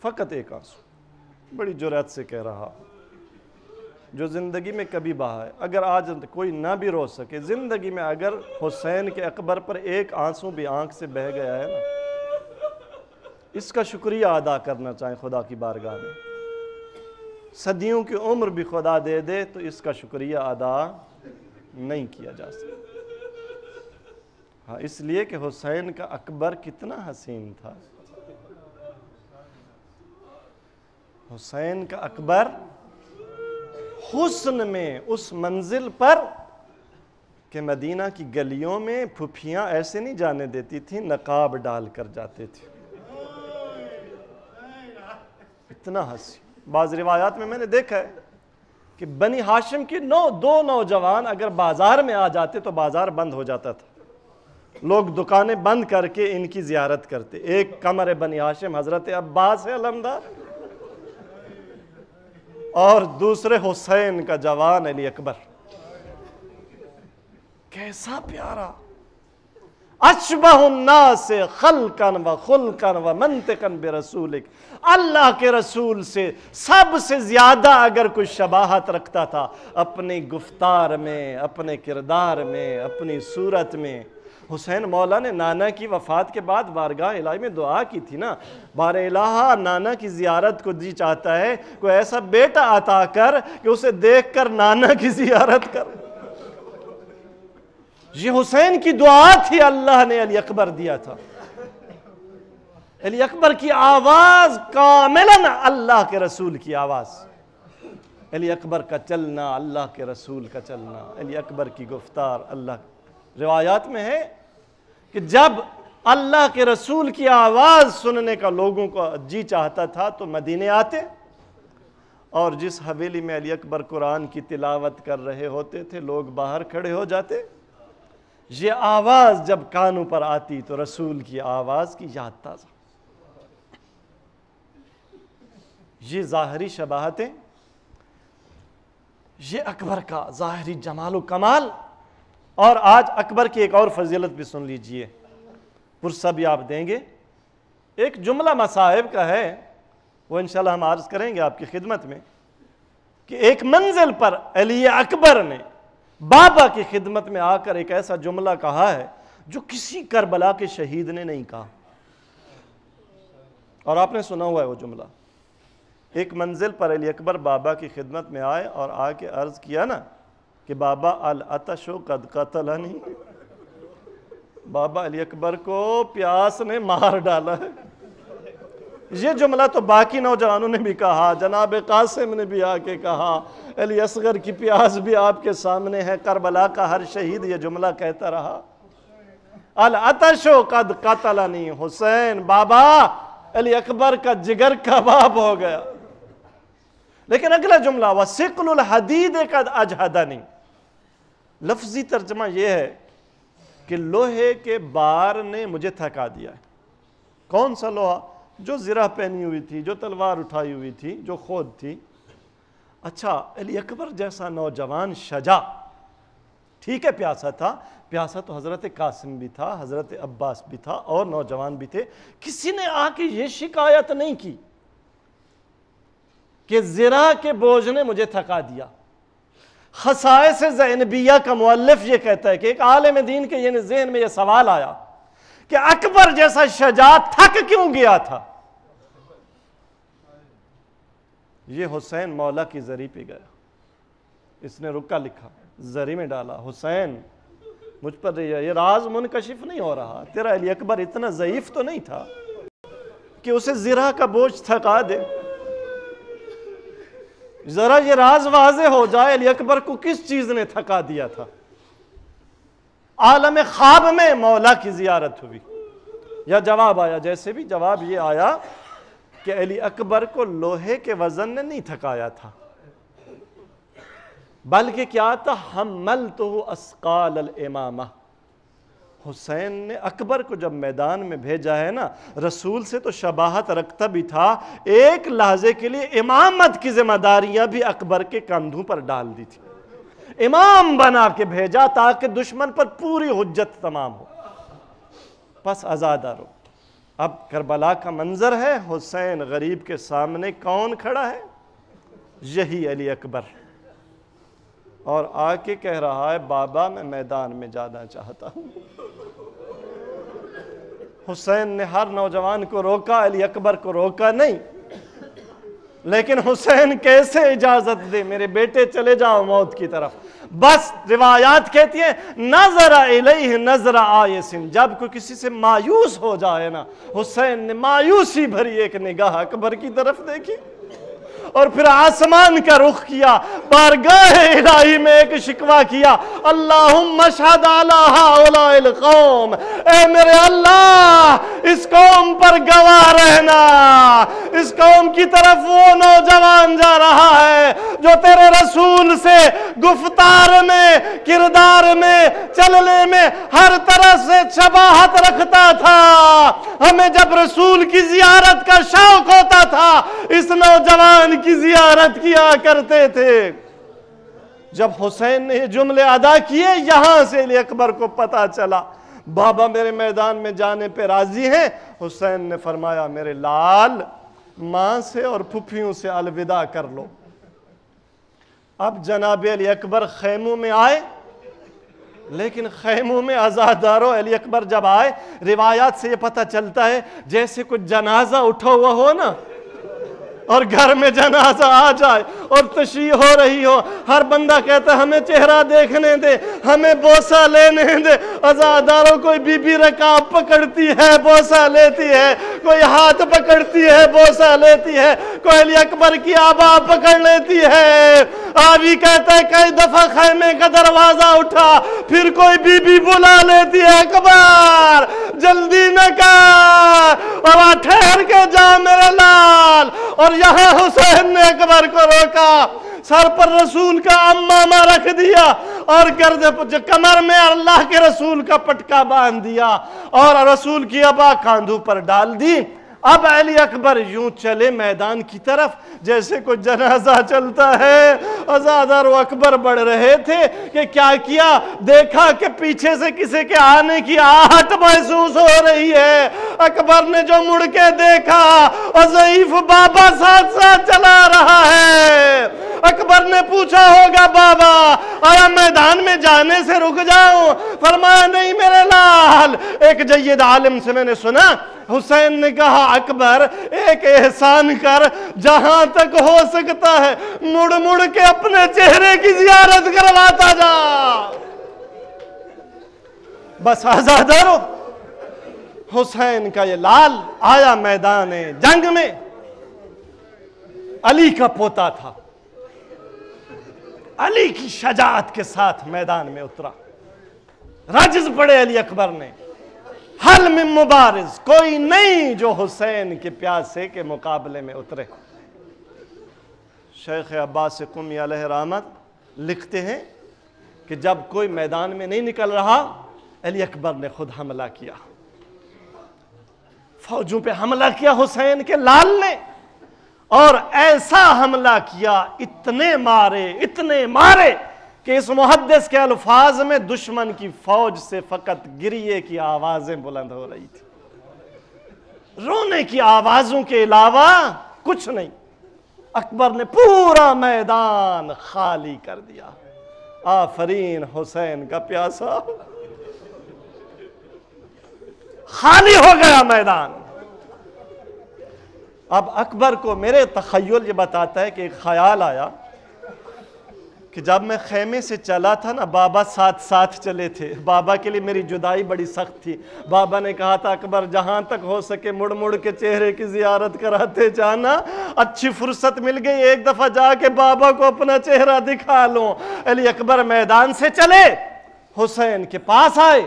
فقط ایک آنسو، بڑی جرأت سے کہہ رہا، جو زندگی میں کبھی بہا ہے۔ اگر آج کوئی نہ بھی رو سکے زندگی میں، اگر حسین کے اکبر پر ایک آنسو بھی آنکھ سے بہہ گیا ہے نا، اس کا شکریہ ادا کرنا چاہیں خدا کی بارگاہ میں۔ صدیوں کی عمر بھی خدا دے دے تو اس کا شکریہ ادا نہیں کیا جا سکتا۔ ہاں، اس لیے کہ حسین کا اکبر کتنا حسین تھا۔ حسین کا اکبر حسن میں اس منزل پر کہ مدینہ کی گلیوں میں پھپھیاں ایسے نہیں جانے دیتی تھیں، نقاب ڈال کر جاتے تھے. اتنا ہنسی. بعض روایات میں نے دیکھا ہے کہ بنی ہاشم کی دو نوجوان اگر بازار میں آ جاتے تو بازار بند ہو جاتا تھا. لوگ دکانیں بند کر کے ان کی زیارت کرتے. ایک قمر بنی ہاشم حضرت عباس ہے علمدار، اور دوسرے حسین کا جوان علی اکبر. کیسا پیارا. اشبہ الناس خلقا و خلقا و منطقا برسولک. اللہ کے رسول سے سب سے زیادہ اگر کوئی شباہت رکھتا تھا اپنی گفتار میں، اپنے کردار میں، اپنی صورت میں. حسین مولا نے نانا کی وفات کے بعد بارگاہ الہی میں دعا کی تھی نا، بار الہا نانا کی زیارت کو جی چاہتا ہے کوئی ایسا بیٹا عطا کر کہ اسے دیکھ کر نانا کی زیارت کر. یہ حسین کی دعا تھی، اللہ نے علی اکبر دیا تھا. علی اکبر کی آواز کاملاً اللہ کے رسول کی آواز. علی اکبر کا چلنا اللہ کے رسول کا چلنا. علی اکبر کی گفتار اللہ. روایات میں ہے کہ جب اللہ کے رسول کی آواز سننے کا لوگوں کو جی چاہتا تھا تو مدینے آتے، اور جس حویلی میں علی اکبر قرآن کی تلاوت کر رہے ہوتے تھے لوگ باہر کھڑے ہو جاتے. یہ آواز جب کانوں پر آتی تو رسول کی آواز کی یاد تازہ. یہ ظاہری شباہتیں، یہ اکبر کا ظاہری جمال و کمال. اور آج اکبر کی ایک اور فضیلت بھی سن لیجئے، پرسہ بھی آپ دیں گے. ایک جملہ مصائب کا ہے، وہ انشاءاللہ ہم عرض کریں گے آپ کی خدمت میں، کہ ایک منزل پر علی اکبر نے بابا کی خدمت میں آ کر ایک ایسا جملہ کہا ہے جو کسی کربلا کے شہید نے نہیں کہا. اور آپ نے سنا ہوا ہے وہ جملہ. ایک منزل پر علی اکبر بابا کی خدمت میں آئے اور آ کے عرض کیا نا کہ بابا العطش قد قتلنی. بابا علی اکبر کو پیاس نے مار ڈالا ہے. یہ جملہ تو باقی نوجوانوں نے بھی کہا، جناب قاسم نے بھی آ کے کہا، علی اصغر کی پیاس بھی آپ کے سامنے ہے. کربلا کا ہر شہید یہ جملہ کہتا رہا، العطش قد قتلنی. حسین بابا علی اکبر کا جگر کباب ہو گیا. لیکن اگلا جملہ وَسِقْلُ الْحَدِيدِ قَدْ أَجْهَدَنِي. لفظی ترجمہ یہ ہے کہ لوہے کے بار نے مجھے تھکا دیا ہے. کون سا لوہا؟ جو زرہ پہنی ہوئی تھی، جو تلوار اٹھائی ہوئی تھی، جو خود تھی. اچھا، علی اکبر جیسا نوجوان شجاع، ٹھیک ہے پیاسا تھا. پیاسا تو حضرت قاسم بھی تھا، حضرت عباس بھی تھا، اور نوجوان بھی تھے. کسی نے آ کے یہ شکایت نہیں کی کہ زرہ کے بوجھ نے مجھے تھکا دیا. خصائص زینبیہ کا مؤلف یہ کہتا ہے کہ ایک عالم دین کے یہ ذہن میں یہ سوال آیا کہ اکبر جیسا شجاع تھک کیوں گیا تھا؟ یہ حسین مولا کی زری پہ گیا. اس نے رکا لکھا، زری میں ڈالا، حسین مجھ پر یہ راز منکشف نہیں ہو رہا. تیرا علی اکبر اتنا ضعیف تو نہیں تھا کہ اسے زرہ کا بوجھ تھکا دے. ذرا یہ راز واضح ہو جائے علی اکبر کو کس چیز نے تھکا دیا تھا. عالم خواب میں مولا کی زیارت ہوئی یا جواب آیا؟ جیسے بھی جواب یہ آیا کہ علی اکبر کو لوہے کے وزن نے نہیں تھکایا تھا، بلکہ کیا تھا؟ حملتہ اسقال الامامہ. حسین نے اکبر کو جب میدان میں بھیجا ہے نا، رسول سے تو شباہت رکھتا بھی تھا، ایک لحظے کے لیے امامت کی ذمہ داریاں بھی اکبر کے کندھوں پر ڈال دی تھی. امام بنا کے بھیجا تاکہ دشمن پر پوری حجت تمام ہو. پس آزادہ رو. اب کربلا کا منظر ہے، حسین غریب کے سامنے کون کھڑا ہے؟ یہی علی اکبر. اور آ کے کہہ رہا ہے بابا میں میدان میں جانا چاہتا ہوں. حسین نے ہر نوجوان کو روکا، علی اکبر کو روکا نہیں. لیکن حسین کیسے اجازت دے میرے بیٹے چلے جاؤ موت کی طرف. بس روایات کہتی ہیں نظر الیہ نظر آیس، جب کوئی کسی سے مایوس ہو جائے نا، حسین نے مایوسی بھری ایک نگاہ اکبر کی طرف دیکھی. اور پھر آسمان کا رخ کیا، بارگاہ الہی میں ایک شکوہ کیا، اللہم اشہد علی ہؤلاء القوم، اے میرے اللہ اس قوم پر گواہ رہنا، اس قوم کی طرف وہ نوجوان جا رہا ہے جو تیرے رسول سے گفتار میں، کردار میں، چلنے میں ہر طرح سے شباہت رکھتا تھا، ہمیں جب رسول کی زیارت کا شوق ہوتا تھا اس نوجوان کی زیارت کیا کرتے تھے۔ جب حسین نے یہ جملے ادا کیے، یہاں سے علی اکبر کو پتا چلا بابا میرے میدان میں جانے پہ راضی ہیں۔ حسین نے فرمایا میرے لال، ماں سے اور پھپھیوں سے الوداع کر لو۔ اب جناب علی اکبر خیموں میں آئے، لیکن خیموں میں عزاداروں علی اکبر جب آئے، روایات سے یہ پتہ چلتا ہے جیسے کچھ جنازہ اٹھا ہوا ہو نا، اور گھر میں جنازہ آ جائے اور تشییع ہو رہی ہو، ہر بندہ کہتا ہے ہمیں چہرہ دیکھنے دے، ہمیں بوسہ لینے دے۔ عزاداروں کوئی بی بی رکاب پکڑتی ہے بوسہ لیتی ہے، کوئی ہاتھ پکڑتی ہے بوسہ لیتی ہے، کوئی علی اکبر کی آبا پکڑ لیتی ہے۔ آبی کہتا ہے کئی دفعہ خیمے کا دروازہ اٹھا، پھر کوئی بی بی بلا لیتی ہے، اکبر جلدی نہ کر اور ٹھہر کے جا میرے لال۔ اور یہاں حسین نے اکبر کو روکا، سر پر رسول کا امامہ رکھ دیا اور کمر میں اللہ کے رسول کا پٹکا باندھ دیا اور رسول کی ابا کاندھوں پر ڈال دی۔ اب علی اکبر یوں چلے میدان کی طرف جیسے کوئی جنازہ چلتا ہے۔ عزادار و اکبر بڑھ رہے تھے کہ کیا کیا، دیکھا کہ پیچھے سے کسی کے آنے کی آہٹ محسوس ہو رہی ہے۔ اکبر نے جو مڑ کے دیکھا اور ضعیف بابا ساتھ ساتھ چلا رہا ہے۔ اکبر نے پوچھا ہوگا بابا آیا میدان میں جانے سے رک جاؤں؟ فرمایا نہیں میرے لال، ایک جید عالم سے میں نے سنا، حسین نے کہا اکبر ایک احسان کر، جہاں تک ہو سکتا ہے مڑ مڑ کے اپنے چہرے کی زیارت کرواتا جا۔ بس آزادارو، حسین کا یہ لال آیا میدان جنگ میں، علی کا پوتا تھا، علی کی شجاعت کے ساتھ میدان میں اترا۔ رجز پڑے علی اکبر نے، حل من مبارز، کوئی نہیں جو حسین کے پیاسے کے مقابلے میں اترے۔ شیخ عباس قمی علیہ رحمت لکھتے ہیں کہ جب کوئی میدان میں نہیں نکل رہا، علی اکبر نے خود حملہ کیا، فوجوں پہ حملہ کیا حسین کے لال نے، اور ایسا حملہ کیا، اتنے مارے کہ اس محدث کے الفاظ میں دشمن کی فوج سے فقط گریے کی آوازیں بلند ہو رہی تھی، رونے کی آوازوں کے علاوہ کچھ نہیں۔ اکبر نے پورا میدان خالی کر دیا۔ آفرین حسین کا پیاسا، خالی ہو گیا میدان۔ اب اکبر کو میرے تخیل یہ بتاتا ہے کہ ایک خیال آیا کہ جب میں خیمے سے چلا تھا نا، بابا ساتھ چلے تھے، بابا کے لیے میری جدائی بڑی سخت تھی، بابا نے کہا تھا اکبر جہاں تک ہو سکے مڑ مڑ کے چہرے کی زیارت کراتے جانا، اچھی فرصت مل گئی ایک دفعہ جا کے بابا کو اپنا چہرہ دکھا لوں۔ علی اکبر میدان سے چلے، حسین کے پاس آئے،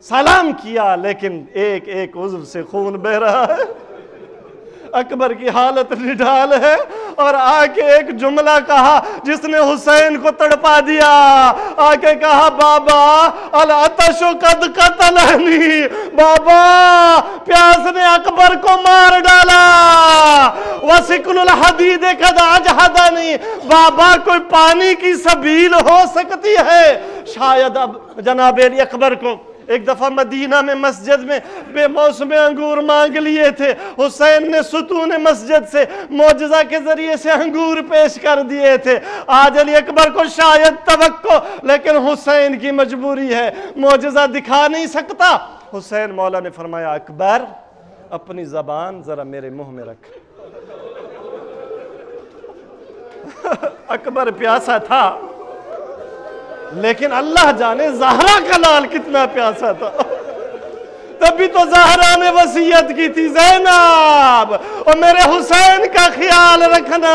سلام کیا، لیکن ایک ایک عضو سے خون بہ رہا ہے، اکبر کی حالت نڈال ہے، اور آ کے ایک جملہ کہا جس نے حسین کو تڑپا دیا۔ آ کے کہا بابا العطش قد قتلنی، بابا پیاس نے اکبر کو مار ڈالا، وسکل الحدید قد اجہدنی، بابا کوئی پانی کی سبیل ہو سکتی ہے؟ شاید اب جناب علی اکبر کو ایک دفعہ مدینہ میں مسجد میں بے موسم انگور مانگ لیے تھے، حسین نے ستون مسجد سے معجزہ کے ذریعے سے انگور پیش کر دیے تھے۔ آج علی اکبر کو شاید توقع، لیکن حسین کی مجبوری ہے، معجزہ دکھا نہیں سکتا۔ حسین مولا نے فرمایا اکبر اپنی زبان ذرا میرے منہ میں رکھ۔ اکبر پیاسا تھا، لیکن اللہ جانے زہرا کا لال کتنا پیاسا تھا۔ تبھی تو زہرا نے وصیت کی تھی زینب اور میرے حسین کا خیال رکھنا،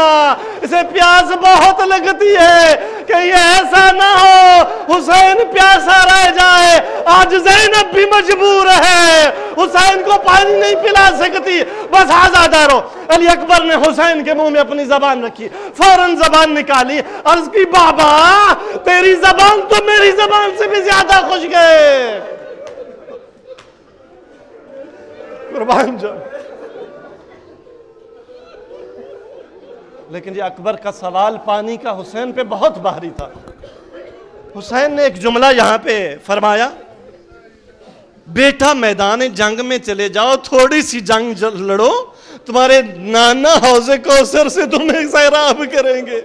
اسے پیاس بہت لگتی ہے کہ یہ ایسا نہ ہو حسین پیاسا رہ جائے۔ آج زینب بھی مجبور ہے، حسین کو پانی نہیں پلا سکتی، بس آزاد رہو۔ علی اکبر نے حسین کے منہ میں اپنی زبان رکھی، فوراً زبان نکالی، عرض کی بابا تیری زبان تو میری زبان سے بھی زیادہ خوش گئے۔ قربان جو، لیکن یہ اکبر کا سوال پانی کا حسین پہ بہت بھاری تھا۔ حسین نے ایک جملہ یہاں پہ فرمایا، بیٹا میدان جنگ میں چلے جاؤ، تھوڑی سی جنگ لڑو، تمہارے نانا حوض کوثر سے تمہیں سیراب کریں گے۔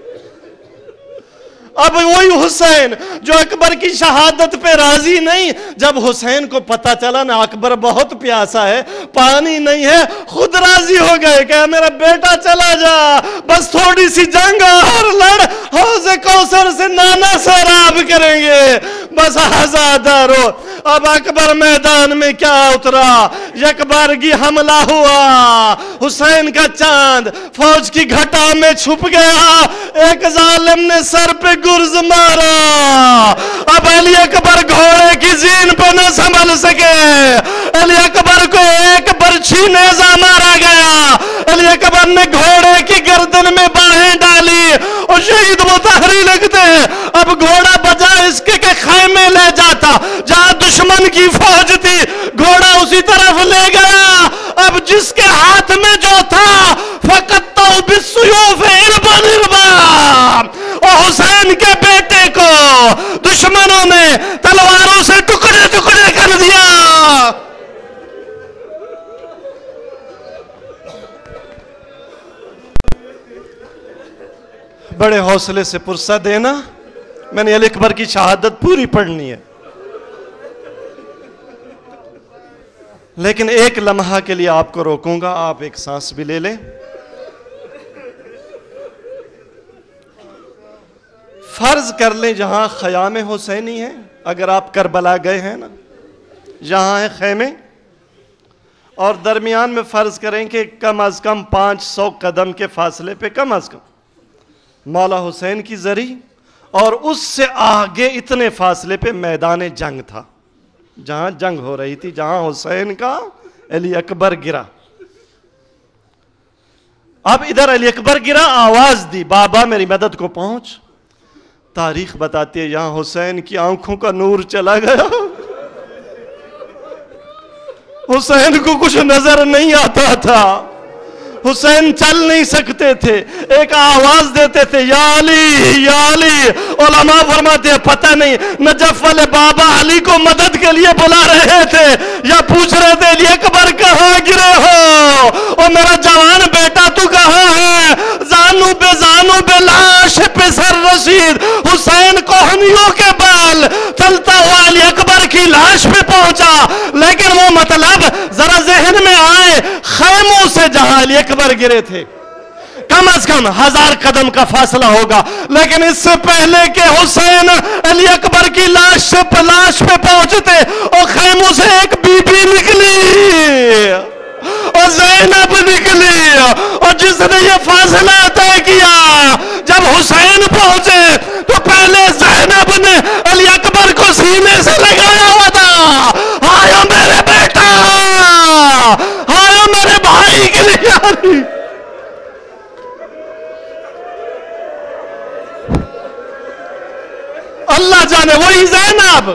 اب وہی حسین جو اکبر کی شہادت پہ راضی نہیں، جب حسین کو پتہ چلا نا اکبر بہت پیاسا ہے، پانی نہیں ہے، خود راضی ہو گئے کہ میرا بیٹا چلا جا، بس تھوڑی سی جنگ اور لڑ، حوض کوثر سے نانا سیراب کریں گے، بس آزاد رہو۔ اب اکبر میدان میں کیا اترا، یک بارگی حملہ ہوا، حسین کا چاند فوج کی گھٹا میں چھپ گیا، ایک ظالم نے سر پہ گرز مارا۔ اب علی اکبر گھوڑے کی زین پہ نہ سنبھل سکے، علی اکبر کو ایک برچھی نیزہ مارا گیا، علی اکبر نے گھوڑے کی گردن میں باہیں ڈالی اور شہید مطہری لگتے ہیں۔ اب گھوڑا بجائے اس کے خیمے لے جاتا جہاں دشمن کی فوج تھی، گھوڑا اسی طرف لے گیا۔ اب جس کے ہاتھ میں جو تھا فَقَطَّعُ بِالسُّيُوفِ عِرْبًا عِرْبًا، اور حسین کے بیٹے کو دشمنوں نے تلواروں سے ٹکڑے ٹکڑے کر دیا۔ بڑے حوصلے سے پرسہ دینا، میں نے علی اکبر کی شہادت پوری پڑھنی ہے، لیکن ایک لمحہ کے لیے آپ کو روکوں گا، آپ ایک سانس بھی لے لیں۔ فرض کر لیں جہاں خیام حسینی ہے، اگر آپ کربلا گئے ہیں نا، جہاں ہے خیمے، اور درمیان میں فرض کریں کہ کم از کم 500 قدم کے فاصلے پہ کم از کم مولا حسین کی زری، اور اس سے آگے اتنے فاصلے پہ میدان جنگ تھا جہاں جنگ ہو رہی تھی، جہاں حسین کا علی اکبر گرا۔ اب ادھر علی اکبر گرا، آواز دی بابا میری مدد کو پہنچ۔ تاریخ بتاتی ہے یہاں حسین کی آنکھوں کا نور چلا گیا، حسین کو کچھ نظر نہیں آتا تھا، حسین چل نہیں سکتے تھے، ایک آواز دیتے تھے یا علی یا علی۔ علماء فرماتے ہیں پتہ نہیں نجف والے بابا علی کو مدد کے لیے بلا رہے تھے یا پوچھ رہے تھے علی اکبر کہاں گرے ہو، اور میرا جوان بیٹا تو کہاں ہے؟ زانو بے لاش پہ سر رشید، حسین کوہنیوں کے بال چلتا ہوا علی اکبر کی لاش پہ پہنچا، لیکن وہ مطلب ذرا ذہن میں آئے، خیموں سے جہاں علی اکبر گرے تھے کم از کم 1000 قدم کا فاصلہ ہوگا، لیکن اس سے پہلے کہ حسین علی اکبر کی لاش پہ پہنچتے اور خیموں سے ایک بی بی نکلی اور زینب نکلی، اور جس نے یہ فاصلہ طے کیا جب حسین پہنچے تو پہلے زینب نے علی اکبر کو سینے سے لگایا ہوا تھا، ہائے میرے بیٹا، ہائے میرے بھائی کے لیے۔ اللہ جانے وہی زینب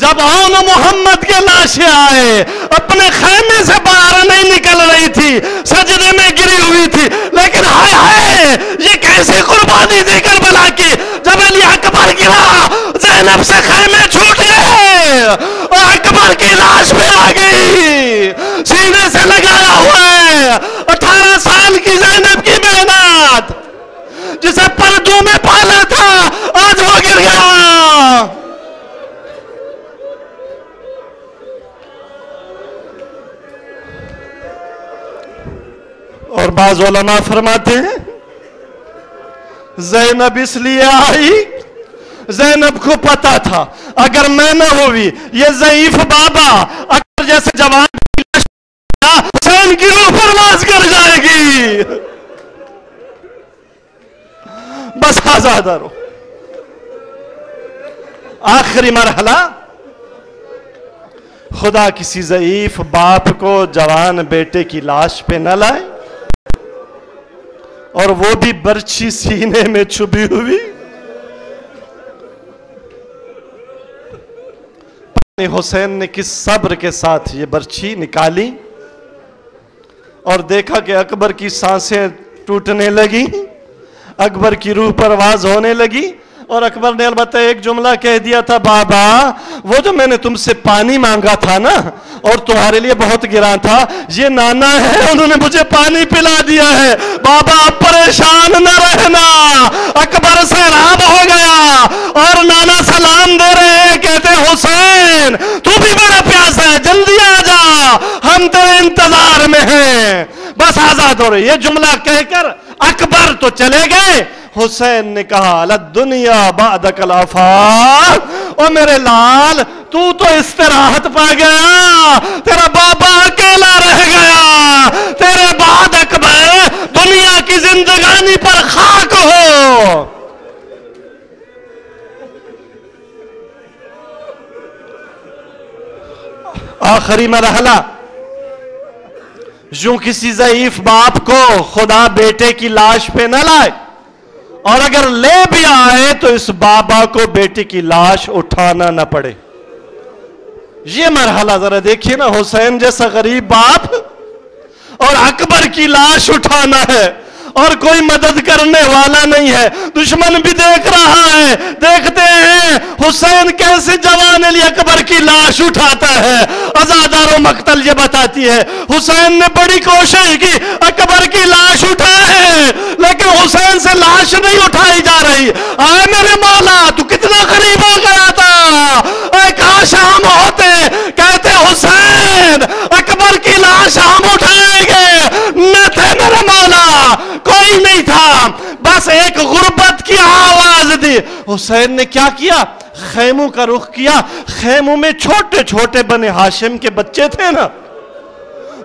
جب آن محمد کے لاشیں آئے اپنے خیمے سے باہر نہیں نکل رہی تھی، سجدے میں گری ہوئی تھی، لیکن ہائے ہائے یہ کیسے قربانی دے کربلا کی، جب علی اکبر گرا زینب سے خیمے چھوٹ گئے اور اکبر کی لاش پہ آ گئی، سینے سے لگایا ہوا ہے 18 سال کی زینب کی محنت، جسے پردوں میں پالا تھا آج وہ گر گیا۔ اور بعض علماء فرماتے ہیں زینب اس لیے آئی، زینب کو پتا تھا اگر میں نہ ہوئی یہ ضعیف بابا اگر جیسے جوان حسین کی روح پرواز کر جائے گی. بس آزاد رہو. آخری مرحلہ، خدا کسی ضعیف باپ کو جوان بیٹے کی لاش پہ نہ لائے، اور وہ بھی برچھی سینے میں چھپی ہوئی. حسین نے کس صبر کے ساتھ یہ برچھی نکالی اور دیکھا کہ اکبر کی سانسیں ٹوٹنے لگی، اکبر کی روح پرواز ہونے لگی. اور اکبر نے البتہ ایک جملہ کہہ دیا تھا، بابا وہ جو میں نے تم سے پانی مانگا تھا نا اور تمہارے لیے بہت گراں تھا، یہ نانا ہے، انہوں نے مجھے پانی پلا دیا ہے. بابا آپ پریشان نہ رہنا. اکبر سیراب ہو گیا اور نانا سلام دے رہے ہیں، کہتے حسین تو بھی بڑا پیاسا ہے، جلدی آ جا، ہم تیرے انتظار میں ہیں. بس آزاد ہو رہے. یہ جملہ کہہ کر اکبر تو چلے گئے. حسین نے کہا للدنیا بعدک الافاق، او میرے لال تو استراحت پا گیا، تیرا بابا اکیلا رہ گیا، تیرے بعد اکبر دنیا کی زندگانی پر خاک ہو. آخری مرحلہ، یوں کسی ضعیف باپ کو خدا بیٹے کی لاش پہ نہ لائے، اور اگر لے بھی آئے تو اس بابا کو بیٹی کی لاش اٹھانا نہ پڑے. یہ مرحلہ ذرا دیکھیے نا، حسین جیسا غریب باپ اور اکبر کی لاش اٹھانا ہے اور کوئی مدد کرنے والا نہیں ہے. دشمن بھی دیکھ رہا ہے. دیکھتے ہیں حسین کیسے جوان علی اکبر کی لاش اٹھاتا ہے. عزادار و مقتل یہ بتاتی ہے حسین نے بڑی کوشش کی اکبر کی لاش اٹھائے، لیکن حسین سے لاش نہیں اٹھائی جا رہی. آئے میرے مولا تو کتنا قریب ہو گیا تھا، اے کاش ہم ہوتے. کہتے حسین اکبر کی لاش ہم اٹھائیں گے، نہ تھے میرے مولا، کوئی نہیں تھا، بس ایک غربت کی آواز دی. حسین نے کیا کیا؟ خیموں کا رخ کیا. خیموں میں چھوٹے چھوٹے بنی ہاشم کے بچے تھے نا.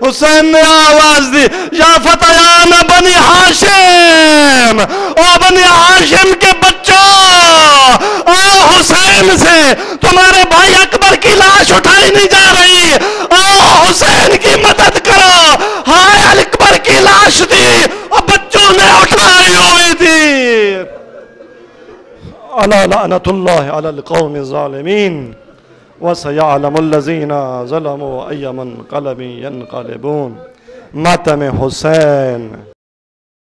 حسین نے آواز دی، یا فتیان بنی ہاشم، او بنی ہاشم کے بچوں، آؤ حسین سے، تمہارے بھائی اکبر کی لاش اٹھائی نہیں جا رہی، آؤ حسین کی مدد کرو. ہائے اکبر کی لاش تھی اور بچوں نے اٹھائی ہوئی تھی. الا لعنت اللہ علی القوم الظالمین وَسَيَعْلَمُ الَّذِينَ ظَلَمُوا أَيَّ مُنْقَلَبٍ يَنْقَلِبُونَ. ماتم حسین.